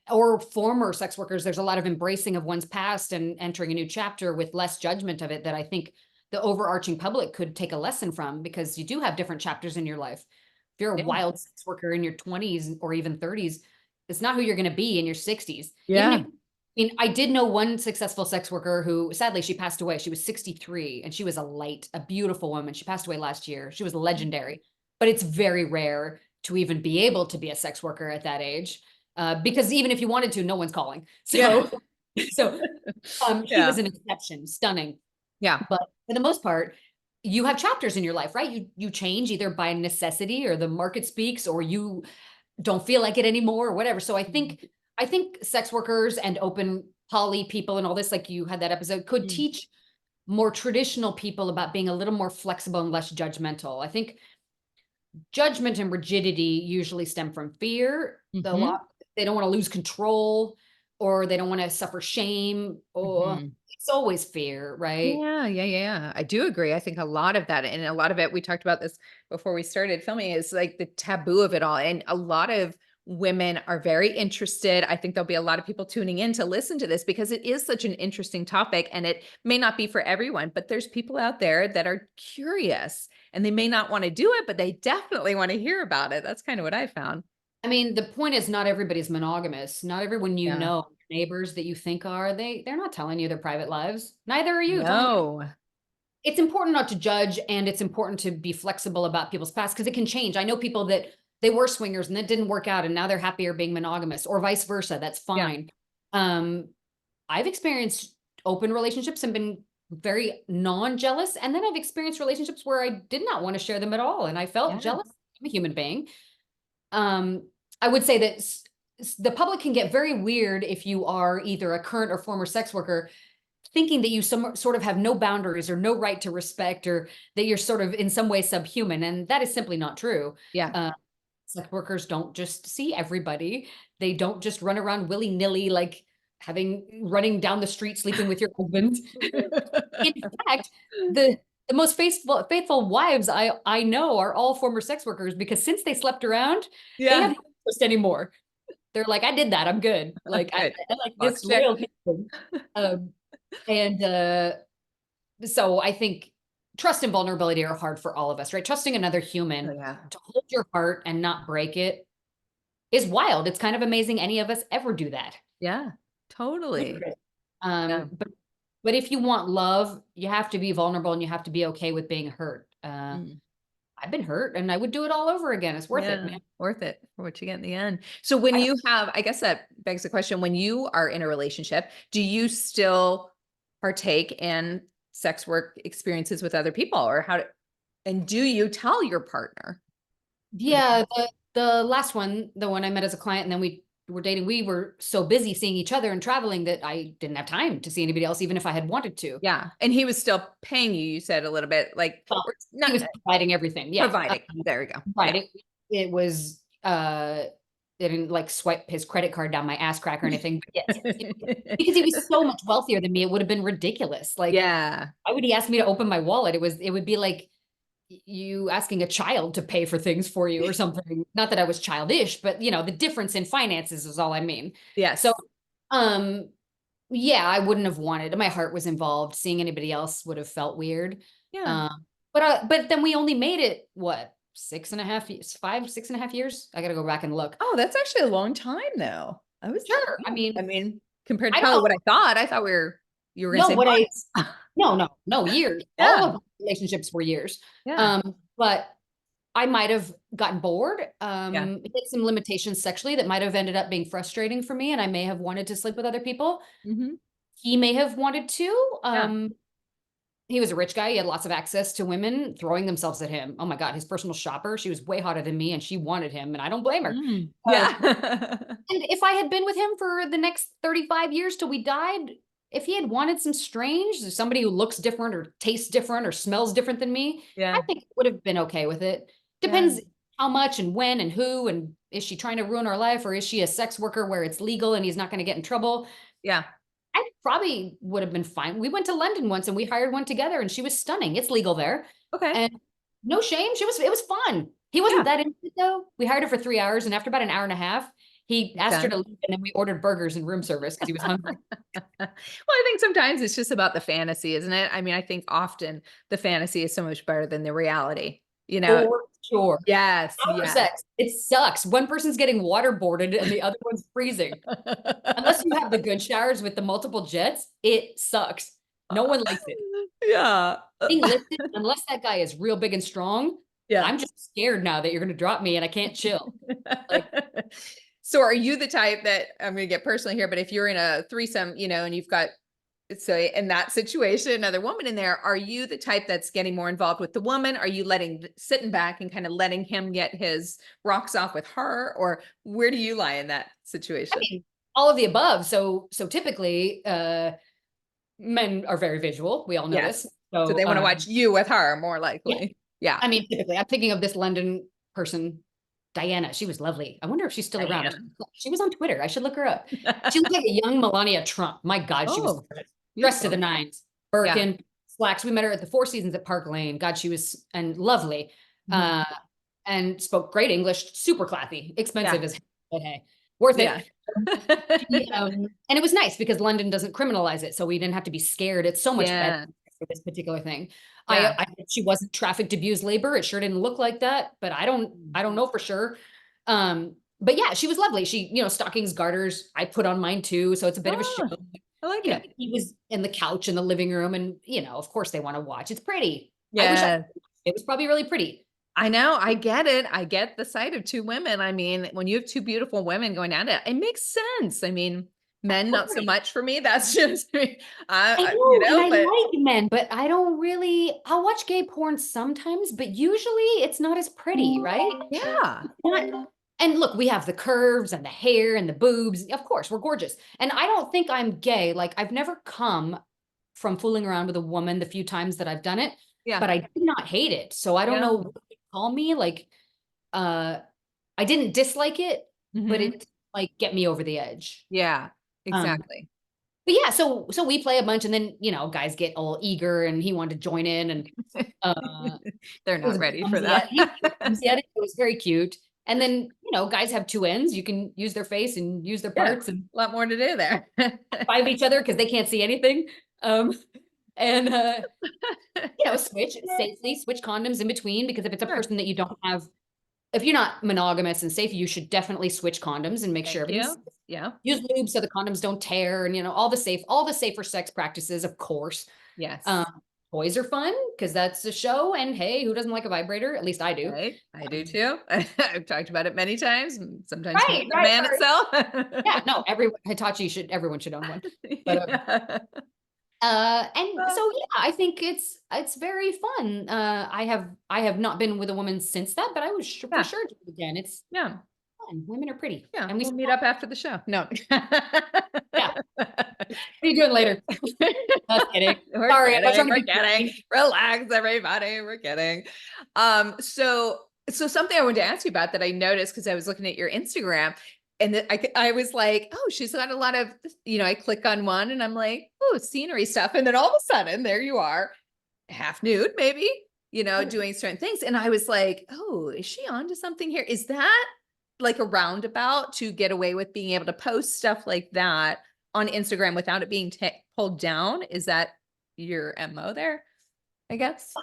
or former sex workers, there's a lot of embracing of one's past and entering a new chapter with less judgment of it, that I think the overarching public could take a lesson from, because you do have different chapters in your life. If you're a Yeah. wild sex worker in your 20s or even 30s, it's not who you're going to be in your 60s. Even if, Yeah. I mean, I did know one successful sex worker who sadly she passed away. She was 63 and she was a beautiful woman. She passed away last year. She was legendary, but it's very rare to even be able to be a sex worker at that age. Because even if you wanted to, no one's calling. Yeah. So, so she Yeah. was an exception, stunning. Yeah. But for the most part, you have chapters in your life, right? You change either by necessity or the market speaks, or you don't feel like it anymore or whatever. So I think sex workers and open poly people and all this, like you had that episode, could Mm. teach more traditional people about being a little more flexible and less judgmental. I think judgment and rigidity usually stem from fear. A Mhm. lot, they don't want to lose control, or they don't want to suffer shame, or Mhm. it's always fear, right? Yeah, yeah, yeah, yeah. I do agree. I think a lot of that, and a lot of it, we talked about this before we started filming, is like the taboo of it all. And a lot of women are very interested. I think there'll be a lot of people tuning in to listen to this because it is such an interesting topic and it may not be for everyone, but there's people out there that are curious and they may not want to do it, but they definitely want to hear about it. That's kind of what I found. I mean, the point is not everybody's monogamous. Not everyone you Yeah. know, neighbors that you think are, they're not telling you their private lives. Neither are you telling. No. It's important not to judge, and it's important to be flexible about people's past because it can change. I know people that they were swingers and that didn't work out and now they're happier being monogamous, or vice versa. That's Yeah. fine. Um, I've experienced open relationships and been very non-jealous. And then I've experienced relationships where I did not want to share them at all. And I felt Yeah. jealous. I'm a human being. Um, I would say that the public can get very weird if you are either a current or former sex worker, thinking that you sort of have no boundaries or no right to respect, or that you're sort of in some way subhuman. And that is simply not true. Yeah. Uh, Sex workers don't just see everybody. They don't just run around willy-nilly, like running down the street, sleeping with your husband. In fact, the the most faithful wives I know are all former sex workers, because since they slept around, they have Yeah. no interest anymore. They're like, I did that. I'm good. Like Good. I like this Box check. loyalty thing. Um, and so I think trust and vulnerability are hard for all of us, right? Trusting another Oh, human yeah. to hold your heart and not break it is wild. It's kind of amazing any of us ever do that. Yeah. Totally. Ludicrous. Yeah. But if you want love, you have to be vulnerable and you have to be okay with being hurt. Mm. I've been hurt and I would do it all over again. It's worth it, Yeah, man. worth it for what you get in the end. So when I don't, you have, I guess that begs the question, when you are in a relationship, do you still partake in sex work experiences with other people, or and do you tell your partner? yeah, the last one, the one I met as a client, and then we were dating, we were so busy seeing each other and traveling that I didn't have time to see anybody else, even if I had wanted to. Yeah. And he was still paying you, you said a little bit like, Well, or he not was providing everything. Yeah. providing. There we go. Right. Yeah. It was they didn't like swipe his credit card down my ass crack or anything. But yes, because he was so much wealthier than me, it would have been ridiculous. Like, Yeah. why would he ask me to open my wallet? It would be like you asking a child to pay for things for you or something. Not that I was childish, but the difference in finances is all I mean. So, Yes. um, yeah, I wouldn't have wanted. My heart was involved. Seeing anybody else would have felt weird. Yeah. But then we only made it what 6.5 years, 6.5 years. I got to go back and look. Oh, that's actually a long time though. Sure. Yeah. I mean, compared to I don't probably know. what I thought you were going to No, say what I months. no, years. All Yeah. of our relationships were years. Yeah. But I might have gotten bored, Yeah. hit some limitations sexually that might have ended up being frustrating for me, and I may have wanted to sleep with other people. Mhm. He may have wanted to. Yeah. He was a rich guy. He had lots of access to women throwing themselves at him. Oh my God, his personal shopper. She was way hotter than me, and she wanted him, and I don't blame her. Mm. Um, Yeah. and if I had been with him for the next 35 years till we died, if he had wanted some strange, somebody who looks different or tastes different or smells different than me, I Yeah. think I would have been okay with it. Yeah. Depends how much and when and who, and is she trying to ruin our life, or is she a sex worker where it's legal and he's not going to get in trouble? Yeah. I probably would have been fine. We went to London once and we hired one together and she was stunning. It's legal there. Okay. And no shame. It was fun. He wasn't Yeah. that into it though. We hired her for 3 hours, and after about an hour and a half, he asked her Done. to leave, and then we ordered burgers and room service because he was hungry. Well, I think sometimes it's just about the fantasy, isn't it? I mean, I think often the fantasy is so much better than the reality, you know? For sure. Yes. Outdoor Yeah. sex, it sucks. One person's getting waterboarded and the other one's freezing. Unless you have the good showers with the multiple jets, it sucks. No one likes it. Yeah. Being lifted, unless that guy is real big and strong, Yeah. I'm just scared now that you're going to drop me and I can't chill. Like, So are you the type that, I'm going to get personal here, but if you're in a threesome, and you've got, so in that situation, another woman in there, are you the type that's getting more involved with the woman? Are you sitting back and kind of letting him get his rocks off with her? Or where do you lie in that I situation? mean, all of the above. So typically, men are very visual. We all know Yes. this. So So they want to watch you with her more yeah, likely. Yeah. I mean, typically, I'm thinking of this London person, Diana. She was lovely. I wonder if she's still around. Diana. She was on Twitter. I should look her up. She looked like a young Melania Trump. My God, she was Oh, dressed to the beautiful. nines, Yeah. Birkin, slacks. We met her at the Four Seasons at Park Lane. God, she was and lovely, Mhm. uh, and spoke great English. Super classy, Yeah. expensive as hell, but hey, worth Yeah. it. And it was nice because London doesn't criminalize it, so we didn't have to be scared. It's so much better Yeah. for this particular thing. Yeah. She wasn't trafficked, abused labor. It sure didn't look like that, but I don't know for sure. But yeah, she was lovely. She, stockings, garters, I put on mine too. So it's a bit of a show. Oh, I like it. He was in the couch in the living room and, of course they want to watch. It's pretty. I wish Yeah. it was probably really pretty. I know. I get it. I get the sight of two women. I mean, when you have two beautiful women going at it, it makes sense. I mean, men, not so Totally. much for me. That's just me. I know, and I But like men, but I don't really, I'll watch gay porn sometimes, but usually it's not as pretty, right? yeah. Not, and look, we have the curves and the hair and the boobs. Of course, we're gorgeous. And I don't think I'm gay. Like, I've never come from fooling around with a woman the few times that I've done it, Yeah. but I did not hate it. So I don't Yeah. know what to call me. Like, uh, I didn't dislike it, but Mhm. it like get me over the edge. Yeah. Um, Exactly. but yeah, so we play a bunch, and then guys get all eager, and he wanted to join in, and They're it was not a bit ready for clumsy. that. He was clumsy at it. It was very cute. And then guys have two ends. You can use their face and use their Yeah. parts and A lot more to do there. fight each other because they can't see anything. Um, and switch safely, switch condoms in between, because if it's a Sure. person that you don't have, if you're not monogamous and safe, you should definitely switch condoms and make sure Thank everything's, you. Yeah. use lube so the condoms don't tear, and all the safer sex practices, of course. Yes. Um, Toys are fun because that's a show, and hey, who doesn't like a vibrator? At least I do. Right. I do Um, too. I've talked about it many times, sometimes more right, than a right, man right. itself. Yeah, no, everyone should own one. But Yeah. and Oh, so yeah, I think it's very fun. I have not been with a woman since that, but I would for yeah. sure do it again. It's Yeah. fun. Women are pretty, Yeah. and we We'll meet support. up after the show. No. Yeah. What are you doing later? Just kidding. We're Sorry, I'm not trying kidding. to We're be kidding. mean. Relax, everybody. We're kidding. So something I wanted to ask you about that I noticed because I was looking at your Instagram, and I was like, oh, she's got a lot of, I click on one and I'm like, oh, scenery stuff. And then all of a sudden, there you are, half nude, maybe, doing certain things. And I was like, oh, is she onto something here? Is that like a roundabout to get away with being able to post stuff like that on Instagram without it being pulled down? Is that your MO there, I guess?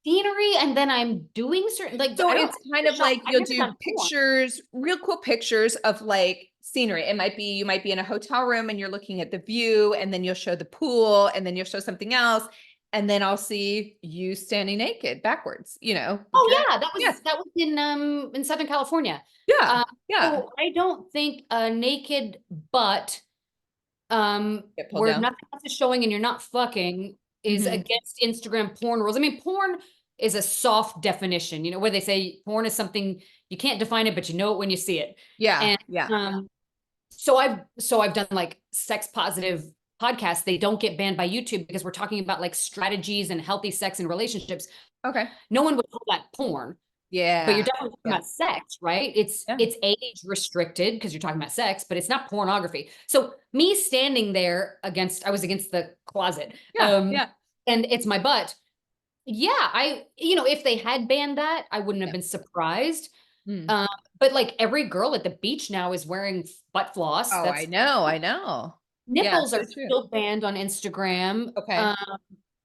Scenery, and then I'm doing certain, like, So I don't. it's kind of like I've you'll never do done porn. pictures, real cool pictures of like scenery. You might be in a hotel room and you're looking at the view, and then you'll show the pool, and then you'll show something else. And then I'll see you standing naked backwards, Oh yeah, Yeah. that was in Southern California. Yeah. Uh, Yeah. so I don't think a naked butt, Get pulled where down. nothing else is showing and you're not fucking, is Mhm. against Instagram porn rules. I mean, porn is a soft definition, where they say porn is something you can't define it, but you know it when you see it. Yeah. And Yeah. so I've done like sex positive podcasts. They don't get banned by YouTube because we're talking about like strategies and healthy sex and relationships. Okay. No one would call that porn. But you're Yeah. definitely talking Yeah. about sex, right? It's Yeah. it's age restricted because you're talking about sex, but it's not pornography. So me standing there I was against the closet, Yeah. Yeah. and it's my butt. Yeah, if they had banned that, I wouldn't have Yeah. been surprised. Mm. Um, but like every girl at the beach now is wearing butt floss. Oh, I That's know. I know. Yeah. nipples So are true. still banned on Instagram. Okay.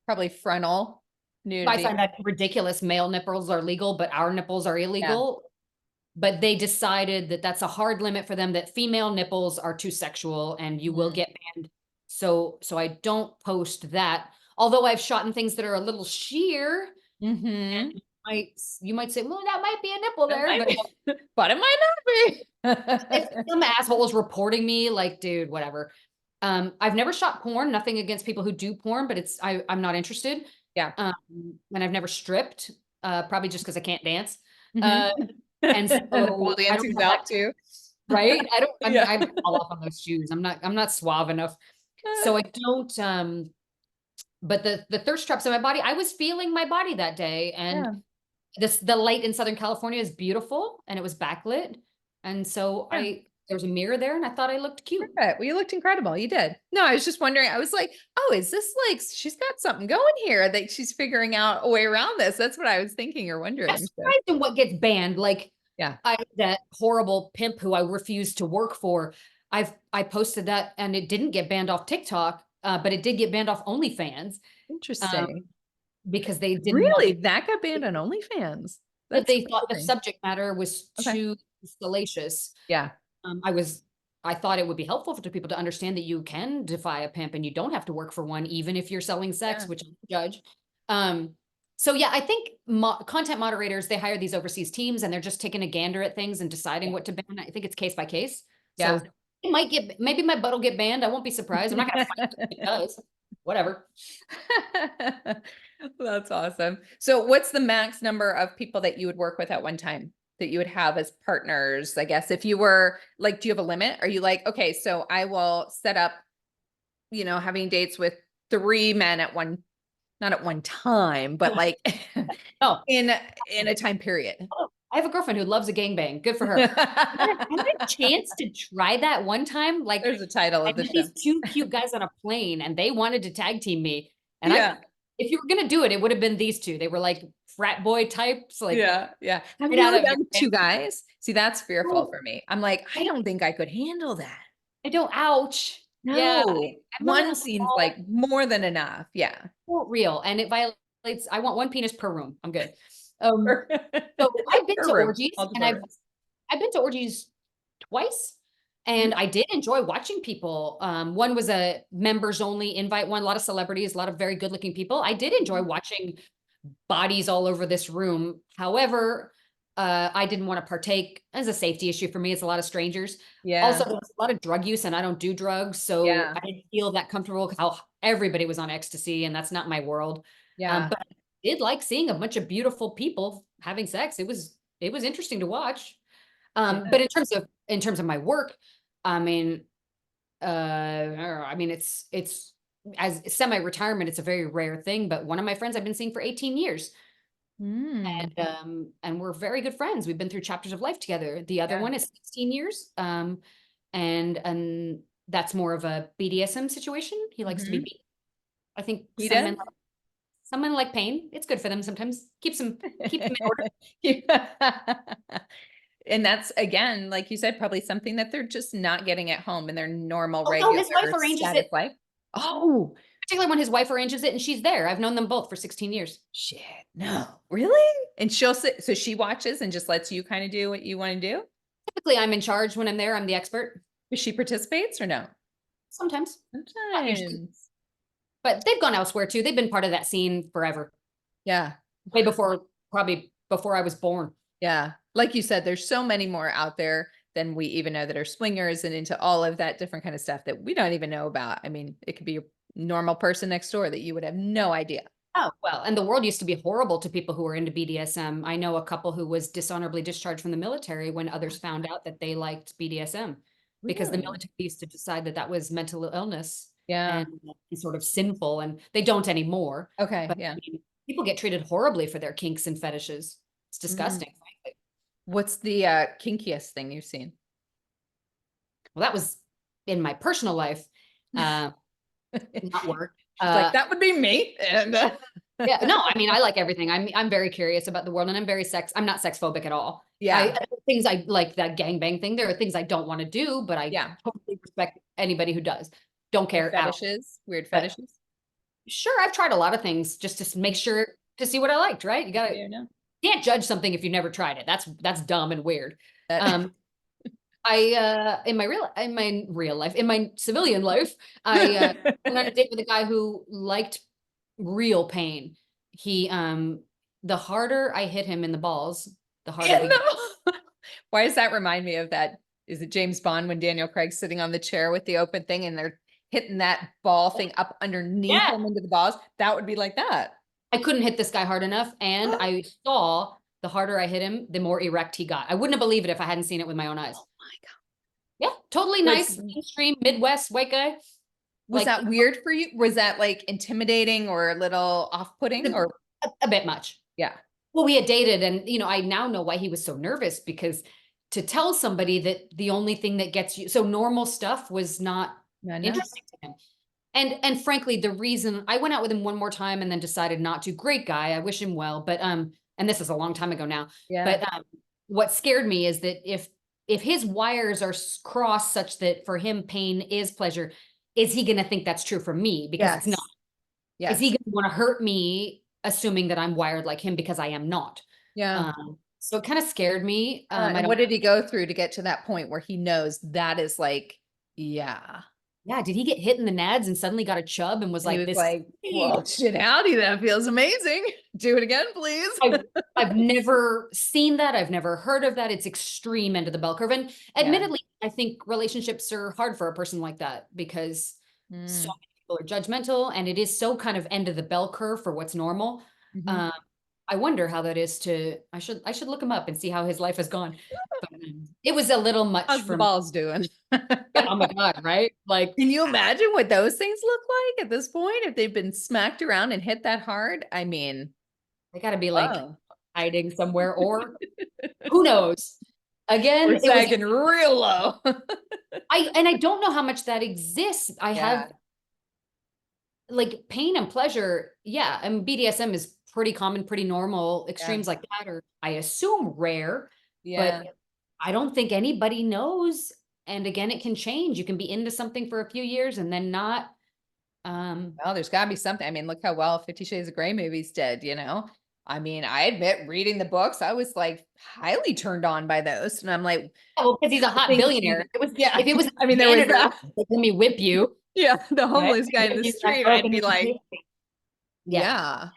Probably frontal I nudity. find that ridiculous. Male nipples are legal, but our nipples are Yeah. illegal. But they decided that that's a hard limit for them, that female nipples are too sexual and you will Mm. get banned. So I don't post that. Although I've shot in things that are a little sheer, Mhm. you might say, well, that might be a nipple It there. might But be, but it might if not be. some asshole is reporting me, like, dude, whatever. I've never shot porn, nothing against people who do porn, but I'm not interested. Yeah. And I've never stripped, probably just because I can't dance. Mhm. Uh, and And the pole so I don't dancing's have that. out too. right? I mean, Yeah. I fall off on those shoes. I'm not suave enough. So I don't, but the thirst traps in my body, I was feeling my body that day. And Yeah. the light in Southern California is beautiful and it was backlit. And so Yeah. there was a mirror there and I thought I looked cute. Perfect. Well, you looked incredible. You did. No, I was just wondering. I was like, oh, is this like she's got something going here that she's figuring out a way around this? That's what I was thinking or I'm wondering. So, surprised in what gets banned. Like yeah. that horrible pimp who I refused to work for. I posted that and it didn't get banned off TikTok, but it did get banned off OnlyFans, um, Interesting. because they didn't want Really? me. That got banned on OnlyFans. That That's they thought the surprising. subject matter was Okay. too salacious. Yeah. Um, I was I thought it would be helpful for people to understand that you can defy a pimp and you don't have to work for one, even if you're selling sex, Yeah. which I judge. Um, so yeah, I think content moderators, they hire these overseas teams and they're just taking a gander at things and deciding Yeah. what to ban. I think it's case by case. Yeah. So it might get, maybe my butt will get banned. I won't be surprised. I'm not gonna fight if it does. Whatever. That's awesome. So what's the max number of people that you would work with at one time that you would have as partners? I guess if you were like, do you have a limit? Are you like, okay, so I will set up, having dates with 3 men at one, not at one time, but like Oh, in a time period. oh, I have a girlfriend who loves a gangbang. Good for her. I had a chance to try that one time. Like There's a title I of the met show. these two cute guys on a plane and they wanted to tag team me. And Yeah. if you were going to do it, it would have been these two. They were like frat boy types, like Yeah. Yeah. Have right you out ever of your done two guys? See, that's fearful Oh, for me. I'm like, I don't think I could handle that. I don't, ouch. Yeah. No, I'm a little one seems like small, more than enough. Yeah. not real. And it violates, I want one penis per room. I'm good. Um, so I've been Per to room, orgies and multiple rooms. I've been to orgies twice. Mhm. And I did enjoy watching people. One was a members only invite one, a lot of celebrities, a lot of very good looking people. I did enjoy watching bodies all over this room. However, I didn't want to partake as a safety issue for me. It's a lot of strangers. Also, Yeah. there was a lot of drug use and I don't do drugs. So Yeah. I didn't feel that comfortable because how everybody was on ecstasy and that's not my world. Yeah. But I did like seeing a bunch of beautiful people having sex. It was interesting to watch. Yeah. But in terms of my work, I mean, it's as semi-retirement, it's a very rare thing. But one of my friends I've been seeing for 18 years, Mm. and we're very good friends. We've been through chapters of life together. The other Yeah. one is 16 years, and that's more of a BDSM situation. He likes to be Mhm. beat. I think He does? some men like pain. It's good for them sometimes. Keeps them in order. Yeah. And that's again, like you said, probably something that they're just not getting at home in their normal, Oh no, regular his wife arranges status it. life. Oh, Particularly when his wife arranges it and she's there. I've known them both for 16 years. shit. No. Really? And she'll sit, so she watches and just lets you kind of do what you want to do? Typically, I'm in charge when I'm there. I'm the expert. But she participates or no? Sometimes, not usually, Sometimes. but they've gone elsewhere too. They've been part of that scene forever, Yeah. way before, probably before I was born. Yeah. Like you said, there's so many more out there than we even know that are swingers and into all of that different kind of stuff that we don't even know about. I mean, it could be a normal person next door that you would have no idea. Oh, well, and the world used to be horrible to people who were into BDSM. I know a couple who was dishonorably discharged from the military when others found out that they liked BDSM because the Really? military used to decide that that was mental illness Yeah. and sort of sinful, and they don't anymore. Okay. But I Yeah. mean, people get treated horribly for their kinks and fetishes. It's Mm. disgusting, frankly. What's the kinkiest thing you've seen? Well, that was in my personal life, uh, not work. She's like, that would be me. And Yeah, no, I mean, I like everything. I'm very curious about the world, and I'm not sex phobic at all. yeah. Things I like, that gangbang thing. There are things I don't want to do, but I Yeah. totally respect anybody who does. Don't Like care at all. fetishes, weird But fetishes. sure, I've tried a lot of things just to make sure to see what I liked, right? Yeah, no. Can't judge something if you've never tried it. That's dumb and weird. That- In my real life, in my civilian life, I went on a date with a guy who liked real pain. He the harder I hit him in the balls, the harder Yeah, he got. no. Why does that remind me of that? Is it James Bond when Daniel Craig's sitting on the chair with the open thing and they're hitting that ball thing up underneath Yeah, him into the balls? That would be like that. I couldn't hit this guy hard enough, and I saw the harder I hit him, the more erect he got. I wouldn't have believed it if I hadn't seen it with my own eyes. Oh my God. Yeah, totally Like, nice, mainstream, Midwest white guy. was Like that weird for you? Was that like intimidating or a little off-putting or a bit much. yeah. Well, we had dated and, I now know why he was so nervous because to tell somebody that the only thing that gets you so normal stuff was not No, no. interesting to him. And frankly, the reason I went out with him one more time and then decided not to, great guy, I wish him well, but, and this is a long time ago now, Yeah. but, what scared me is that if his wires are crossed such that for him pain is pleasure, is he gonna think that's true for me? Because it's not. Yes. Is he Yes. gonna wanna hurt me assuming that I'm wired like him because I am not? Yeah. So it kind of scared me. I And don't what did he go through to get to that point where he knows that is like, yeah. Yeah, did he get hit in the nads and suddenly got a chub and was And he like, was "This is like, me?" well, shit, howdy, that feels amazing. Do it again, please. I've I've never seen that. I've never heard of that. It's extreme end of the bell curve. And Yeah. admittedly, I think relationships are hard for a person like that because so Mm. many people are judgmental and it is so kind of end of the bell curve for what's normal. Mhm. Um, I wonder how that is to I should look him up and see how his life has gone. But it was a little much How's the for me. balls doing? Yeah, oh my God, right? Like Can you imagine what those things look like at this point if they've been smacked around and hit that hard? I mean, they gotta be like oh, hiding somewhere or who knows? we're Again, it was sagging real low. I don't know how much that exists. I Yeah. have like pain and pleasure. Yeah, and BDSM is pretty common, pretty normal. Yeah. Extremes like that are, I assume, rare, Yeah. but I don't think anybody knows. And again, it can change. You can be into something for a few years and then not. Well, there's gotta be something. I mean, look how well 50 Shades of Grey movies did, you know? I mean, I admit reading the books, I was like highly turned on by those. And I'm like, Oh, because he's a the hot things billionaire. he, yeah. If it was a I mean, there was janitor, that. like, let me whip you. Yeah. The Right? homeless guy in Whip the you that street, broke I'd and be then you like, take me. Yeah.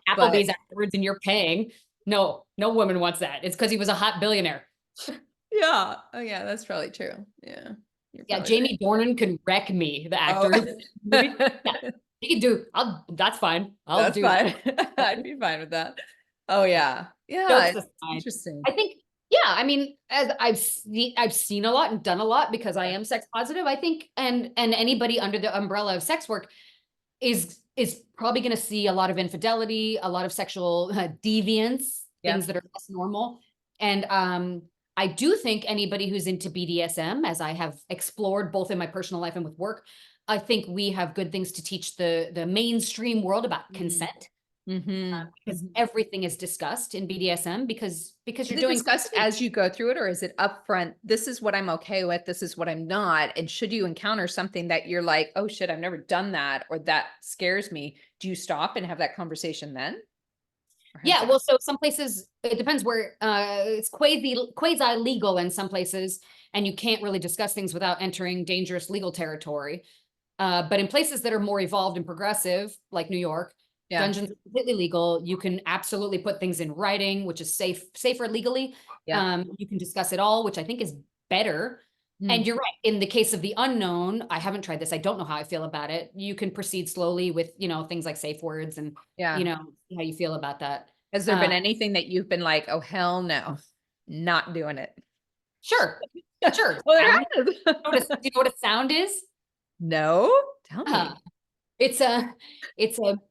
yeah, but Applebee's afterwards and you're paying. No, no woman wants that. It's because he was a hot billionaire. yeah. Oh, yeah, that's probably true. Yeah. You're Yeah, probably right. Jamie Dornan can wreck me, the Oh, actor. Movie. Yeah, he can do. That's fine. I'll that's do that. fine. I'd be fine with that. Oh, yeah. Yeah. Jokes It's aside, interesting. I think. Yeah, I mean, as I've seen a lot and done a lot because I Yeah. am sex positive. I think, and anybody under the umbrella of sex work is probably going to see a lot of infidelity, a lot of sexual deviance, Yeah. things that are less normal. And I do think anybody who's into BDSM, as I have explored both in my personal life and with work, I think we have good things to teach the mainstream world about Mm. consent Mhm. because Mhm. everything is discussed in BDSM because Is you're it doing discussed as you go through it, or is it upfront? This is what I'm okay with. This is what I'm not. And should you encounter something that you're like, oh shit, I've never done that, or that scares me, do you stop and have that conversation then? Or how's Yeah, that? well, so some places it depends where it's quasi legal in some places, and you can't really discuss things without entering dangerous legal territory. But in places that are more evolved and progressive, like New York, Yeah. dungeons are completely legal. You can absolutely put things in writing, which is safer legally. Yeah. You can discuss it all, which I think is better. And Mm. you're right. In the case of the unknown, I haven't tried this. I don't know how I feel about it. You can proceed slowly with, things like safe words and, Yeah. see how you feel about that. Has there Uh, been anything that you've been like, oh hell no, not doing it? sure, sure. Well, Sound. there has. Do you know what a sound is? No? Tell Uh, me. it's a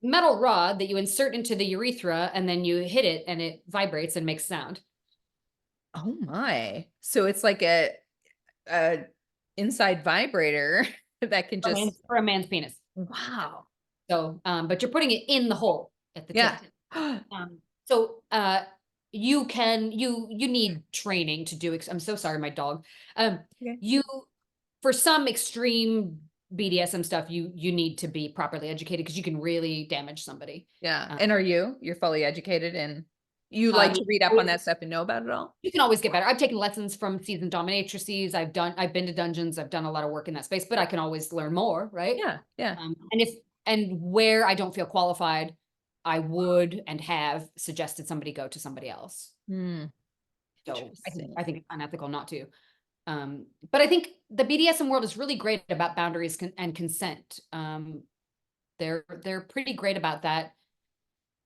metal rod that you insert into the urethra and then you hit it and it vibrates and makes sound. Oh my. So it's like a inside vibrator that can For just a man's penis. wow. So, but you're putting it in the hole at the Yeah. tip. So, you need training to do. I'm so sorry, my dog. Um, Okay. you for some extreme BDSM stuff, you need to be properly educated because you can really damage somebody. Yeah. Uh, And are you? You're fully educated and you I like mean, to read up on that stuff and know about it all? you can always get better. I've taken lessons from seasoned dominatrices. I've been to dungeons. I've done a lot of work in that space, but I can always learn more, right? Yeah. Yeah. And where I don't feel qualified, I would and have suggested somebody go to somebody else. Hmm. So Interesting. I think it's unethical not to. But I think the BDSM world is really great about boundaries and consent. They're pretty great about that.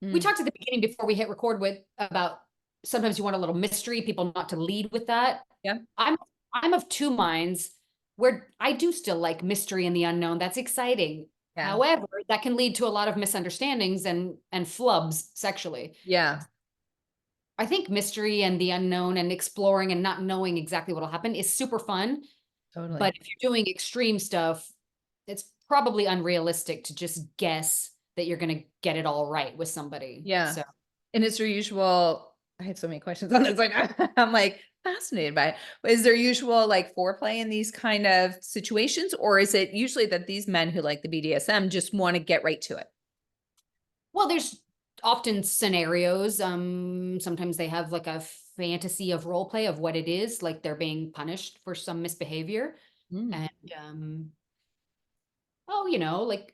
We Mm. talked at the beginning before we hit record with about sometimes you want a little mystery, people not to lead with that. Yeah. I'm I'm of two minds. where I do still like mystery and the unknown. That's exciting. Yeah. However, that can lead to a lot of misunderstandings and flubs sexually. Yeah. I think mystery and the unknown and exploring and not knowing exactly what will happen is super fun. Totally. But if you're doing extreme stuff, it's probably unrealistic to just guess that you're going to get it all right with somebody. Yeah. So, And is there usual, I have so many questions on this. Like, I'm like fascinated by it. But is there usual like foreplay in these kind of situations? Or is it usually that these men who like the BDSM just want to get right to it? well, there's often scenarios. Sometimes they have like a fantasy of role play of what it is, like they're being punished for some misbehavior. Mm, And, oh, like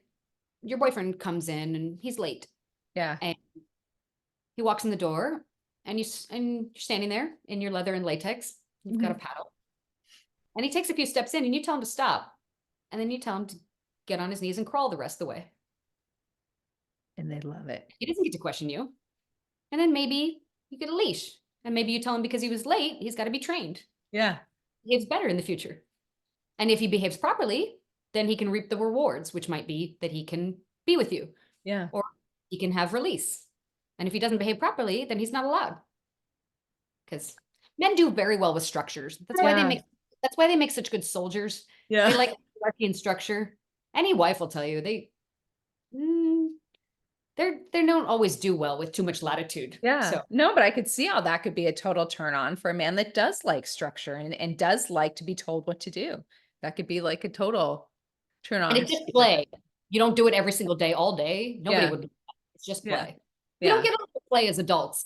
your boyfriend comes in and he's late yeah. and he walks in the door and and you're standing there in your leather and latex. You've got a Mhm. paddle and he takes a few steps in and you tell him to stop. And then you tell him to get on his knees and crawl the rest of the way. And they love it. He doesn't get to question you. And then maybe you get a leash. And maybe you tell him because he was late, he's got to be trained. Yeah. He behaves better in the future. And if he behaves properly, then he can reap the rewards, which might be that he can be with you Yeah. or he can have release. And if he doesn't behave properly, then he's not allowed. Because men do very well with structures. Yeah. That's why they make such good soldiers. Yeah. They like hierarchy and structure. Any wife will tell you mm, they don't always do well with too much latitude. Yeah. So No, but I could see how that could be a total turn on for a man that does like structure and does like to be told what to do. That could be like a total turn and on. it's just play. You don't do it every single day, all day. Nobody Yeah. would do that. It's just Yeah. play. We don't Yeah. get enough to play as adults.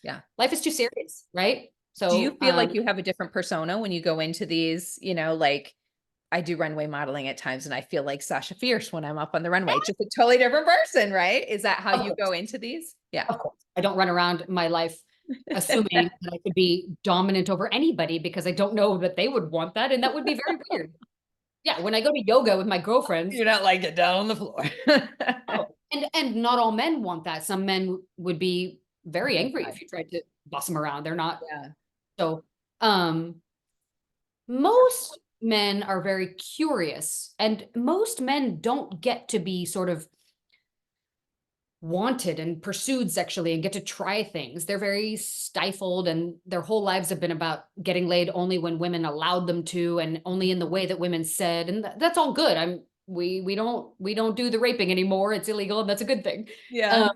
Yeah. Life is too serious, right? Do you So feel like you have a different persona when you go into these, like I do runway modeling at times and I feel like Sasha Fierce when I'm up on the runway, just a totally different person, right? Is that how of you course, go into these? Yeah. of course. I don't run around my life assuming that I could be dominant over anybody because I don't know that they would want that. And that would be very weird. Yeah. When I go to yoga with my girlfriends, You're not like get down on the floor. oh, and not all men want that. Some men would be very angry Terrified. if you tried to boss them around. They're not. Yeah. So, most men are very curious, and most men don't get to be sort of wanted and pursued sexually and get to try things. They're very stifled, and their whole lives have been about getting laid only when women allowed them to, and only in the way that women said. And that's all good. We don't do the raping anymore. It's illegal, and that's a good thing. Yeah.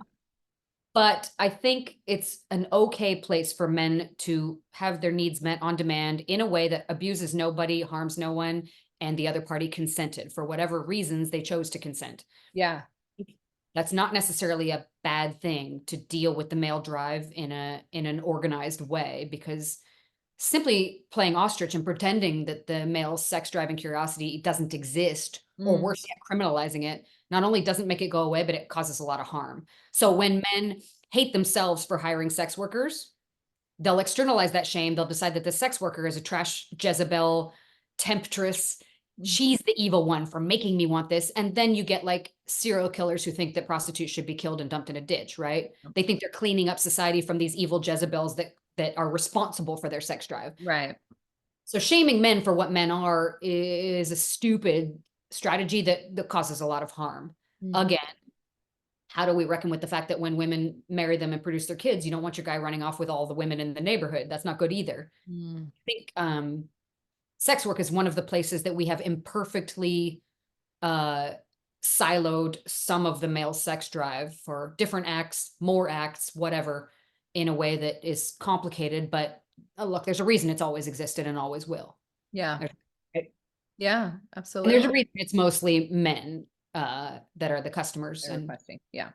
But I think it's an okay place for men to have their needs met on demand in a way that abuses nobody, harms no one, and the other party consented for whatever reasons they chose to consent. Yeah. That's not necessarily a bad thing to deal with the male drive in an organized way, because simply playing ostrich and pretending that the male sex drive and curiosity doesn't exist, or Mm, worse yet, criminalizing it, not only doesn't make it go away, but it causes a lot of harm. So when men hate themselves for hiring sex workers, they'll externalize that shame. They'll decide that the sex worker is a trash Jezebel temptress. mm, She's the evil one for making me want this. And then you get like serial killers who think that prostitutes should be killed and dumped in a ditch, right? They think they're cleaning up society from these evil Jezebels that are responsible for their sex drive. right. So shaming men for what men are is a stupid strategy that causes a lot of harm. Mhm. Again, how do we reckon with the fact that when women marry them and produce their kids, you don't want your guy running off with all the women in the neighborhood? That's not good either. Mm, I think sex work is one of the places that we have imperfectly siloed some of the male sex drive for different acts, more acts, whatever, in a way that is complicated. But look, there's a reason it's always existed and always will. yeah. There's- Yeah. And there's a Absolutely. reason it's mostly men that are the customers, They're and requesting. Yeah.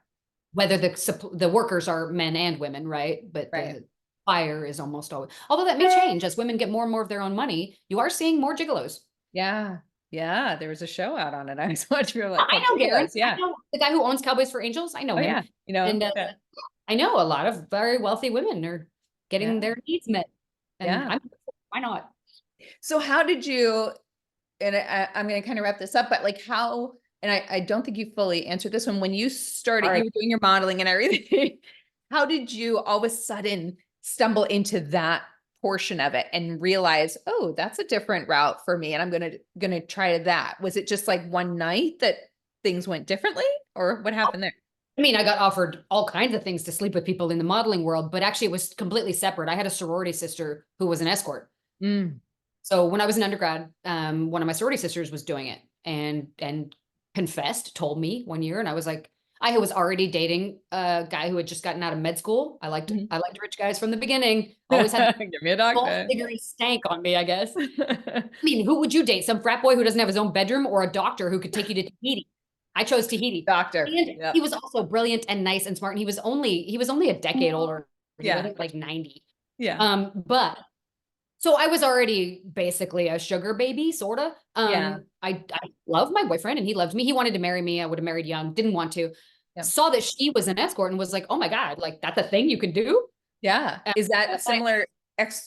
whether the workers are men and women, right? But Right. the buyer is almost always, although that may change as women get more and more of their own money. You are seeing more gigolos. Yeah. Yeah. There was a show out on it. I was watching like I called know Garen. Gigolos. Yeah. I know the guy who owns Cowboys for Angels. I know Oh him. yeah. And Yeah. I know a lot of very wealthy women are getting Yeah. their needs met. And Yeah. why not? So how did you, and I'm going to kind of wrap this up, but like how, and I don't think you fully answered this one, when you started, All you right. were doing your modeling and everything, how did you all of a sudden stumble into that portion of it and realize, oh, that's a different route for me, and I'm gonna try that? Was it just like one night that things went differently, or what happened there? I mean, I got offered all kinds of things to sleep with people in the modeling world, but actually it was completely separate. I had a sorority sister who was an escort. Mm. So when I was an undergrad, one of my sorority sisters was doing it and confessed, told me one year, and I was like, I was already dating a guy who had just gotten out of med school. Mhm. I liked rich guys from the beginning. Always had the Give me a false doctor. degree stank on me, I guess. I mean, who would you date? Some frat boy who doesn't have his own bedroom, or a doctor who could take you to Tahiti? I chose Tahiti. Doctor. And he Yep. was also brilliant and nice and smart. And he was only a decade older. He Yeah. wasn't like 90. Yeah. But so I was already basically a sugar baby, sort of. Yeah. I love my boyfriend and he loved me. He wanted to marry me. I would have married young, didn't want to. Yeah. Saw that she was an escort and was like, oh my God, like that's a thing you can do. Yeah. And Is that similar?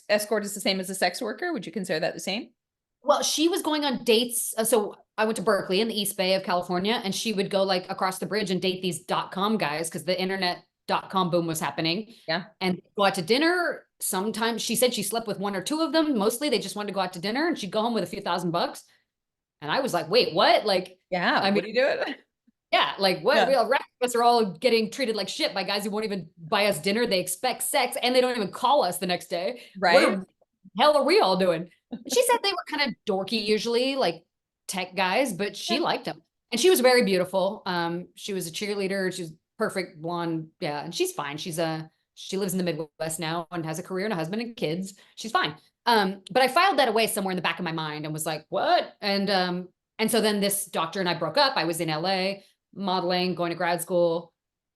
Escort is the same as a sex worker? Would you consider that the same? well, she was going on dates. So I went to Berkeley in the East Bay of California, and she would go like across the bridge and date these .com guys because the internet.com boom was happening. Yeah. And go out to dinner. Sometimes she said she slept with one or two of them. Mostly they just wanted to go out to dinner, and she'd go home with a few $1,000. And I was like, wait, what? Like, Yeah. I What mean, are you doing? yeah, like what? Yeah. We all rest of us are all getting treated like shit by guys who won't even buy us dinner. They expect sex and they don't even call us the next day. What Right. the hell are we all doing? She said they were kind of dorky usually, like tech guys, but she Yeah. liked them. And she was very beautiful. She was a cheerleader. She was perfect blonde. Yeah, and she's fine. She lives in the Midwest now and has a career and a husband and kids. She's fine. But I filed that away somewhere in the back of my mind and was like, what? And so then this doctor and I broke up. I was in LA modeling, going to grad school,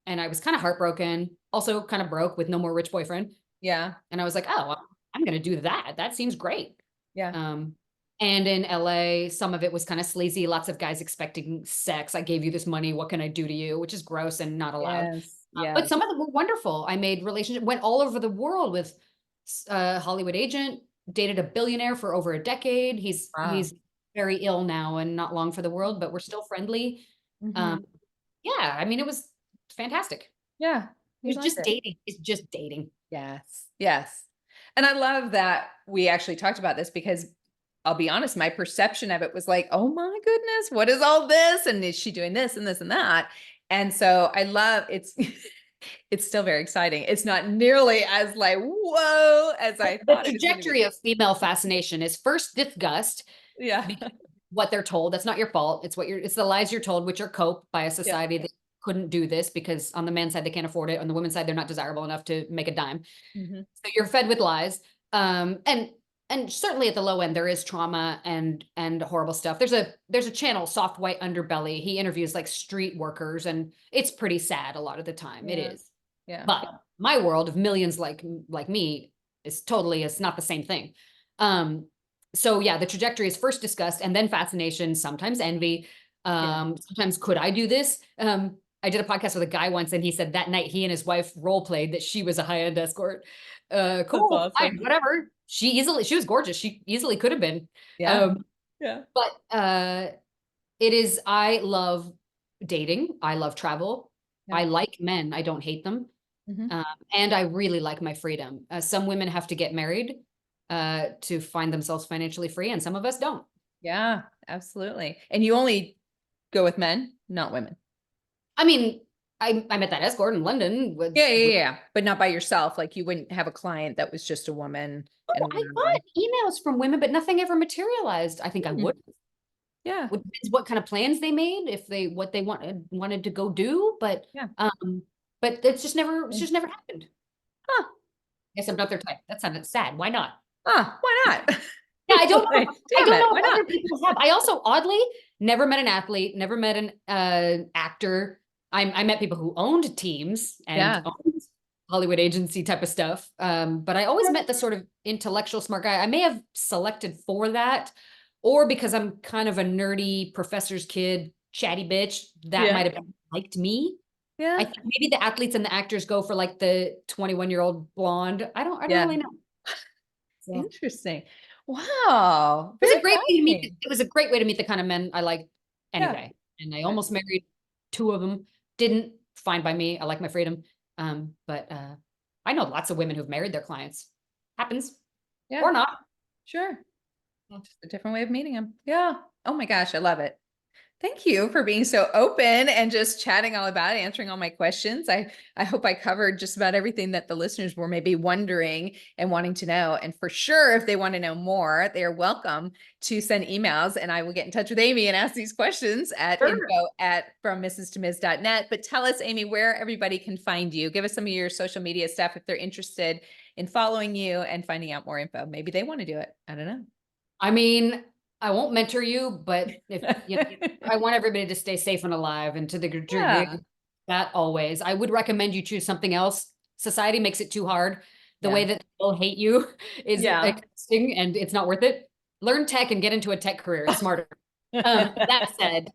and I was kind of heartbroken, also kind of broke with no more rich boyfriend. Yeah. And I was like, oh, well, I'm going to do that. That seems great. Yeah. And in LA, some of it was kind of sleazy, lots of guys expecting sex. I gave you this money. What can I do to you? Which is gross and not allowed. Yes. But Yes. some of them were wonderful. I made relationships, went all over the world with a Hollywood agent, dated a billionaire for over a decade. Wow. He's very ill now and not long for the world, but we're still friendly. Mhm. Yeah, I mean, it was fantastic. Yeah. It You was like just it. dating. It's just dating. Yes. Yes. And I love that we actually talked about this because I'll be honest, my perception of it was like, oh my goodness, what is all this? And is she doing this and this and that? And so I love it's it's still very exciting. It's not nearly as like, whoa, as I The thought it was gonna be. trajectory of female fascination is first disgust, Yeah. because what they're told. That's not your fault. It's the lies you're told, which are cope by a Yeah. society that couldn't do this because on the men's side, they can't afford it. On the women's side, they're not desirable enough to make a dime. Mhm. So you're fed with lies. And certainly at the low end, there is trauma and horrible stuff. There's a channel, Soft White Underbelly. He interviews like street workers, and it's pretty sad a lot of the time. It Yeah. is. Yeah. But my world of millions like me it's not the same thing. So yeah, the trajectory is first disgust and then fascination, sometimes envy. Sometimes could I do this? I did a podcast with a guy once and he said that night he and his wife role played that she was a high-end escort. Cool, awesome. fine, whatever. She was gorgeous. She easily could have been. Yeah. Yeah. But I love dating. I love travel. Yeah. I like men. I don't hate them. Mhm. And I really like my freedom. Some women have to get married to find themselves financially free, and some of us don't. Yeah, absolutely. And you only go with men, not women. I mean, I met that escort in London with, Yeah. But not by yourself. Like you wouldn't have a client that was just a woman and a I one-on-one. got emails from women, but nothing ever materialized. I think I Hmm. would. Yeah. It depends what kind of plans they made, if they what they wanted to go do, Yeah. but it's just never happened. Huh. Guess I'm not their type. That sounded sad. Why not? Huh. Why not? Yeah, I don't know. Like, I damn don't it. know Why if other not? people have. I also oddly never met an athlete, never met an actor. I met people who owned teams and Yeah. owned Hollywood agency type of stuff. But I always met the sort of intellectual smart guy. I may have selected for that, or because I'm kind of a nerdy professor's kid, chatty bitch, that Yeah. might have liked me. I Yeah. think maybe the athletes and the actors go for like the 21-year-old blonde. I don't Yeah. really know. So. Interesting. Wow. It was Very a great way to meet. fascinating. It was a great way to meet the kind of men I like Yeah. anyway. And I almost married two of them. Didn't, fine by me. I like my freedom. But I know lots of women who've married their clients. Happens. Yeah. or not. Sure. Just a different way of meeting him. Yeah. Oh my gosh, I love it. Thank you for being so open and just chatting all about it, answering all my questions. I hope I covered just about everything that the listeners were maybe wondering and wanting to know. And for sure, if they want to know more, they are welcome to send emails and I will get in touch with Amy and ask these questions at Sure. info@frommrs2ms.net. But tell us, Amy, where everybody can find you. Give us some of your social media stuff if they're interested in following you and finding out more info. Maybe they want to do it. I don't know. I mean, I won't mentor you, but if you know, I want everybody to stay safe and alive, and to the degree Yeah. that always, I would recommend you choose something else. Society makes it too hard. The way Yeah. that people hate you is Yeah. exhausting, and it's not worth it. Learn tech and get into a tech career. It's smarter. That said,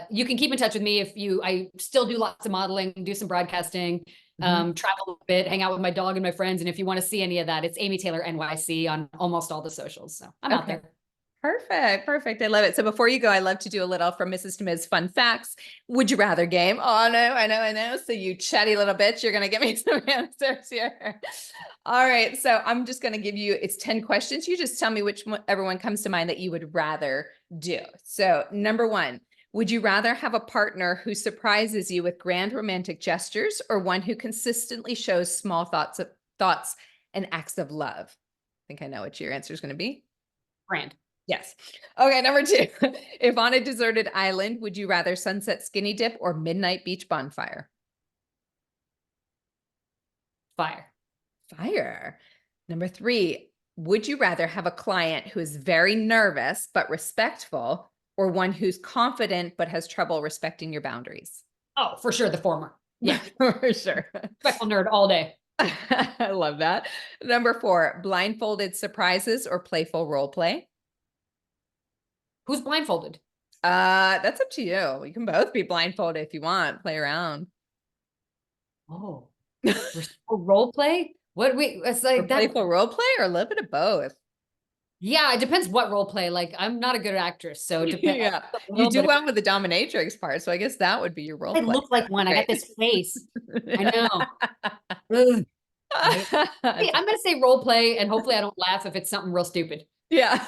you can keep in touch with me if you, I still do lots of modeling, do some broadcasting, Mhm. travel a bit, hang out with my dog and my friends. And if you want to see any of that, it's Amy Taylor NYC on almost all the socials. So I'm out Okay. there. Perfect. Perfect. I love it. So before you go, I love to do a little from Mrs. to Ms. fun facts. Would you rather game? Oh, no, I know, I know. So you chatty little bitch, you're going to give me some answers here. All right. So I'm just going to give you, it's 10 questions. You just tell me which one, everyone comes to mind that you would rather do. So number one, would you rather have a partner who surprises you with grand romantic gestures or one who consistently shows small thoughts and acts of love? I think I know what your answer is going to be. Brand. Yes. Okay, number two. If on a deserted island, would you rather sunset skinny dip or midnight beach bonfire? Fire. Fire. Number three. Would you rather have a client who is very nervous but respectful or one who's confident but has trouble respecting your boundaries? Oh, for sure. The former. Yeah. For sure. Respectful nerd all day. I love that. Number four. Blindfolded surprises or playful role play? Who's blindfolded? That's up to you. You can both be blindfolded if you want. Play around. Oh, role play? What we, it's Or like that. playful role play or a little bit of both. Yeah, it depends what role play. Like, I'm not a good actress, so it depends Yeah. a You little do bit. well with the dominatrix part, so I guess that would be your role I play. look like one. I got Great. this face. I know. Ugh. Hey, I'm gonna say role play, and hopefully I don't laugh if it's something real stupid. Yeah.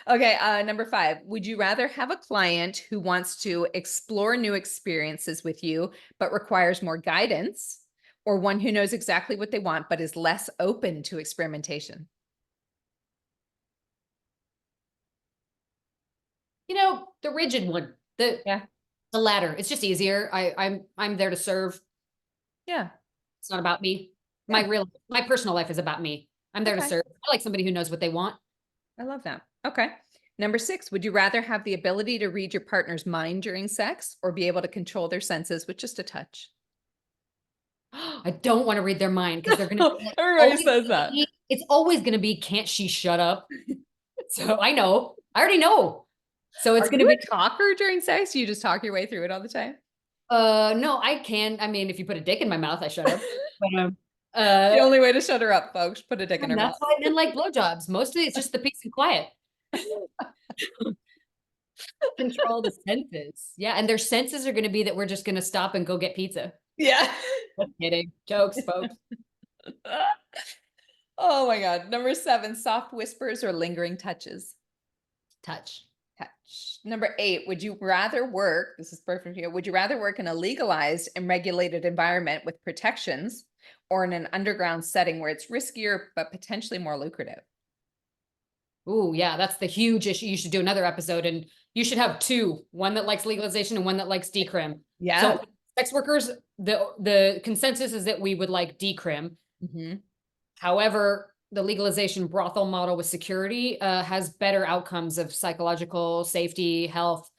Okay, number five. Would you rather have a client who wants to explore new experiences with you, but requires more guidance, or one who knows exactly what they want, but is less open to experimentation? You know, the rigid one, Yeah. the latter. It's just easier. I'm there to serve. Yeah. It's not about me. Yeah. My personal life is about me. I'm there to Okay. serve. I like somebody who knows what they want. I love that. Okay. Number six, would you rather have the ability to read your partner's mind during sex or be able to control their senses with just a touch? I don't want to read their mind because they're gonna Everybody always says that. it's always gonna be, can't she shut up? So I know. I already know. So it's Are gonna you be a talker during sex? You just talk your way through it all the time? no, I can. I mean, if you put a dick in my mouth, I shut up. But The only way to shut her up, folks, put a dick in her and mouth. that's why men like blowjobs. Mostly it's just the peace and quiet. Control the senses. Yeah, and their senses are gonna be that we're just gonna stop and go get pizza. Yeah. Just kidding. Jokes, folks. Oh my God. Number seven, soft whispers or lingering touches? Touch. Touch. Number eight, would you rather work? This is perfect here. Would you rather work in a legalized and regulated environment with protections or in an underground setting where it's riskier but potentially more lucrative? Ooh, yeah, that's the huge issue. You should do another episode, and you should have two, one that likes legalization and one that likes decrim. Yeah. So sex workers, the consensus is that we would like decrim. Hmm. However, the legalization brothel model with security has better outcomes of psychological safety, health.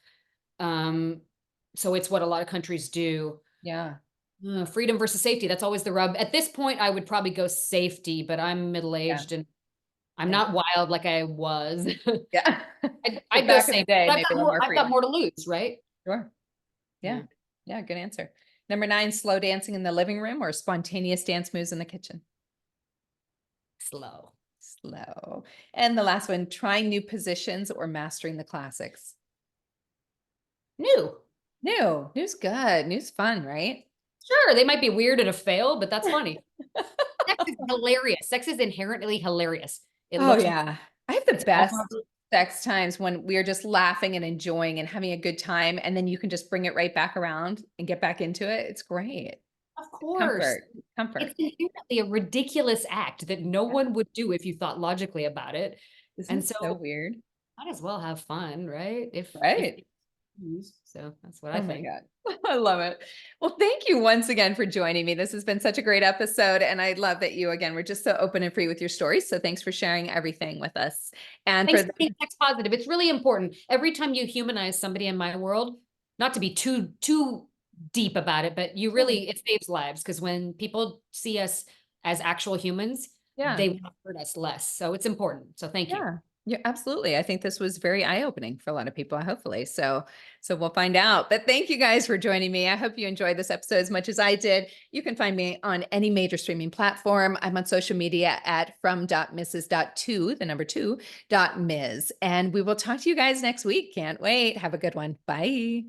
So it's what a lot of countries do. Yeah. Freedom versus safety. That's always the rub. At this point, I would probably go safety, but I'm Yeah. middle-aged and I'm And not wild like I was. yeah. I'd But go back in the safety. day, But maybe a little more I've got freedom. more to lose, right? Sure. Yeah. Yeah. Yeah. Good answer. Number nine, slow dancing in the living room or spontaneous dance moves in the kitchen? Slow. Slow. And the last one, trying new positions or mastering the classics? New. New. New's good. New's fun, right? Sure, they might be weird at a fail, but that's funny. sex is hilarious. Sex is inherently hilarious. It Oh looks, yeah. I have the it's best awesome. sex times when we're just laughing and enjoying and having a good time, and then you can just bring it right back around and get back into it. It's great. Of course. Comfort, comfort. It's inherently a ridiculous act that no Yeah. one would do if you thought logically about it. Isn't And it so so weird? might as well have fun, right? If Right. so that's what I Oh my think. God. I love it. Well, thank you once again for joining me. This has been such a great episode. And I love that you, again, were just so open and free with your stories. So thanks for sharing everything with us. And Thanks for for being sex positive. It's really important. Every time you humanize somebody in my world, not to be too deep about it, but you the, really, it saves lives because when people see us as actual humans, yeah. they will hurt us less. So it's important. So thank you. Yeah. Yeah, absolutely. I think this was very eye-opening for a lot of people, hopefully. So we'll find out. But thank you guys for joining me. I hope you enjoyed this episode as much as I did. You can find me on any major streaming platform. I'm on social media at from.mrs.2, the number 2.ms. And we will talk to you guys next week. Can't wait. Have a good one. Bye.